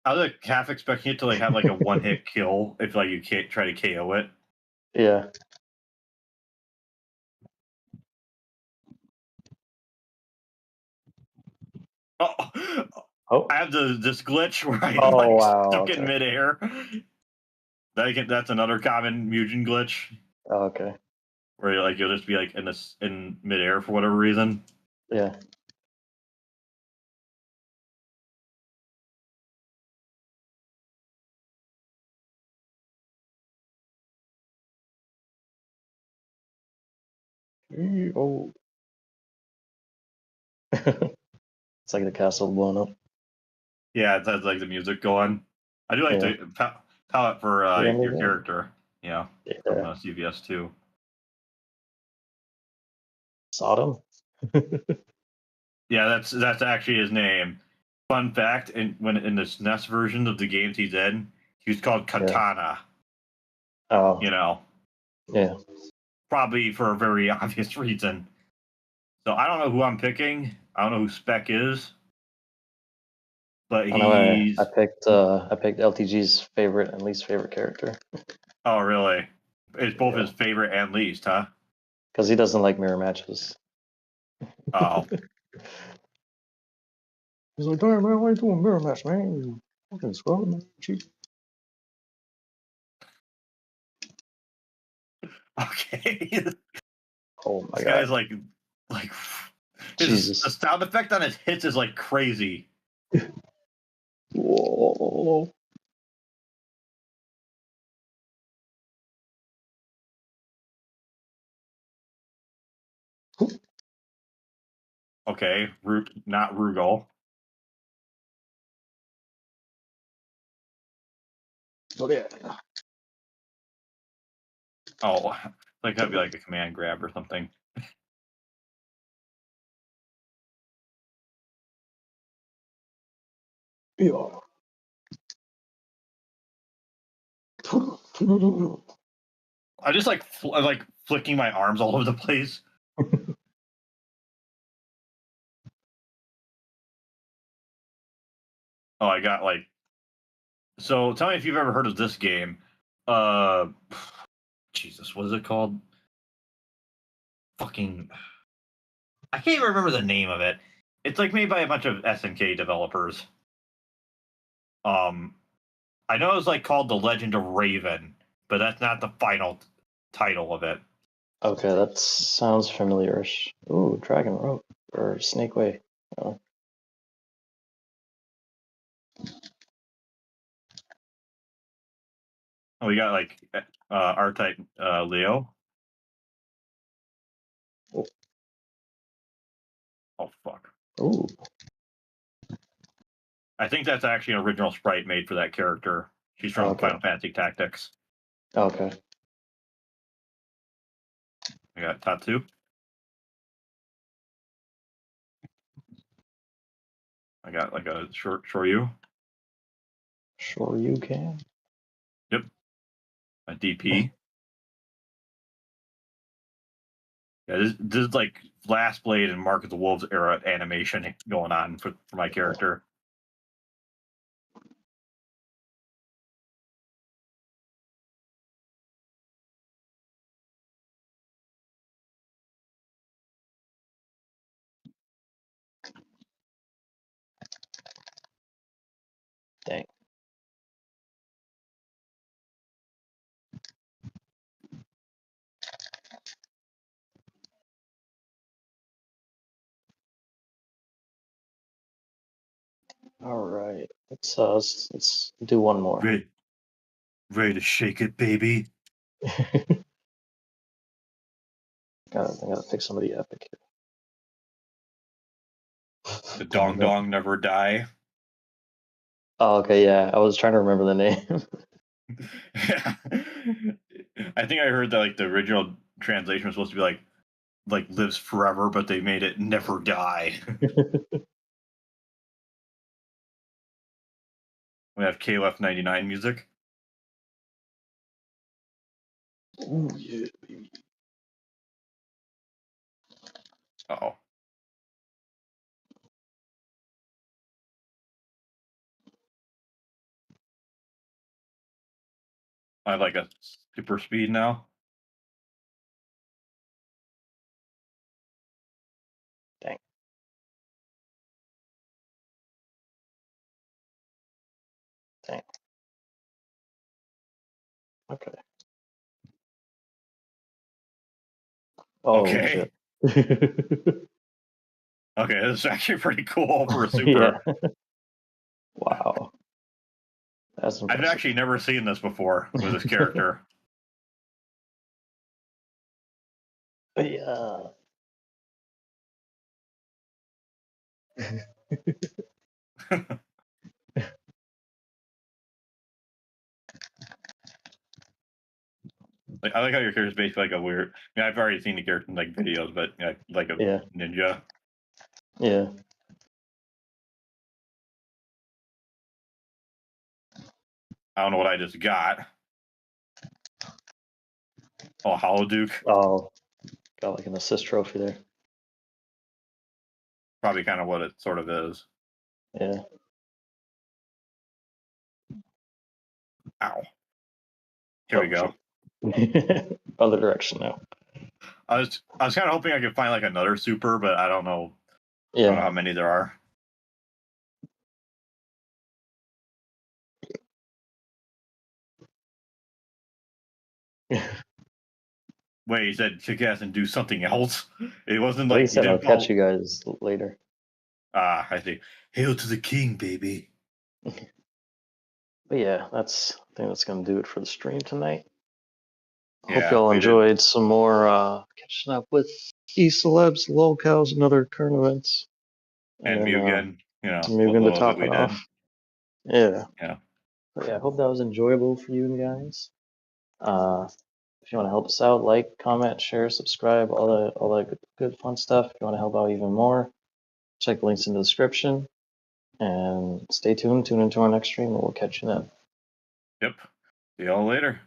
I was like half expecting it to like have like a one-hit kill if like you can't try to KO it. Yeah. Oh, I have this glitch where I stuck in midair. That's another common MUGEN glitch. Oh, okay. Where you'll just be like in midair for whatever reason. Yeah. Oh. It's like the castle blown up. Yeah, it has like the music going. I do like the palette for your character. Yeah. From CVS 2. Sodom. Yeah, that's actually his name. Fun fact: in the SNES version of the games he's in, he was called Katana. Oh. You know. Yeah. Probably for a very obvious reason. So I don't know who I'm picking. I don't know who Spec is. But he's. I picked LTG's favorite and least favorite character. Oh, really? It's both his favorite and least, huh? Because he doesn't like mirror matches. Oh. He's like, damn, man, why are you doing mirror match, man? You fucking scrub, man. Cheat. Okay. Oh my This god. guy's like Jesus. the sound effect on his hits is like crazy. Whoa. Okay, not Rugal. Oh yeah. Oh, like that'd be like a command grab or something. Yeah. I just like flicking my arms all over the place. Oh, I got like. So tell me if you've ever heard of this game. Jesus, what is it called? Fucking. I can't even remember the name of it. It's like made by a bunch of SNK developers. I know it's like called The Legend of Raven, but that's not the final title of it. Okay, that sounds familiar-ish. Ooh, Dragon Rope or Snake Way. Oh. Oh, we got like R-Type Leo. Oh. Oh fuck. Ooh. I think that's actually an original sprite made for that character. She's from Final Fantasy Tactics. Okay. I got Tatsu. I got like a Shoryu. Sure you can. Yep. A DP. Yeah, this is like Last Blade and Mark of the Wolves era animation going on for my character. Dang. All right. Let's do one more. Ready to shake it, baby. gotta pick somebody epic here. The Dong Dong Never Die. Oh, okay, yeah. I was trying to remember the name. Yeah. I think I heard that like the original translation was supposed to be like lives forever, but they made it never die. We have KOF 99 music. Ooh, yeah, baby. Uh-oh. I have like a super speed now. Dang. Dang. Okay. Oh, Okay. shit. Okay, this is actually pretty cool for a super. Yeah. Wow. That's impressive. I've actually never seen this before with this character. Yeah. Like, I like how your character is basically like a weird. I mean, I've already seen the character in like videos, but like a ninja. Yeah. I don't know what I just got. Oh, Hollow Duke. Oh, got like an assist trophy there. Probably kind of what it sort of is. Yeah. Ow. Here we go. Other direction now. I was kind of hoping I could find like another super, but I don't know. Yeah. I don't know how many there are. Wait, he said kick ass and do something else. It wasn't Well, like he said I'll catch you guys later. Ah, I see. Hail to the king, baby. But yeah, I think that's gonna do it for the stream tonight. Yeah, Hope y'all enjoyed some more catching up with E-Celebs, lolcows, and other current events. And MUGEN, you know, MUGEN to top it off. Yeah. Yeah. But yeah, I hope that was enjoyable for you guys. If you want to help us out, like, comment, share, subscribe, all that good fun stuff. If you want to help out even more, check the links in the description. And stay tuned. Tune into our next stream, and we'll catch you then. Yep. See y'all later.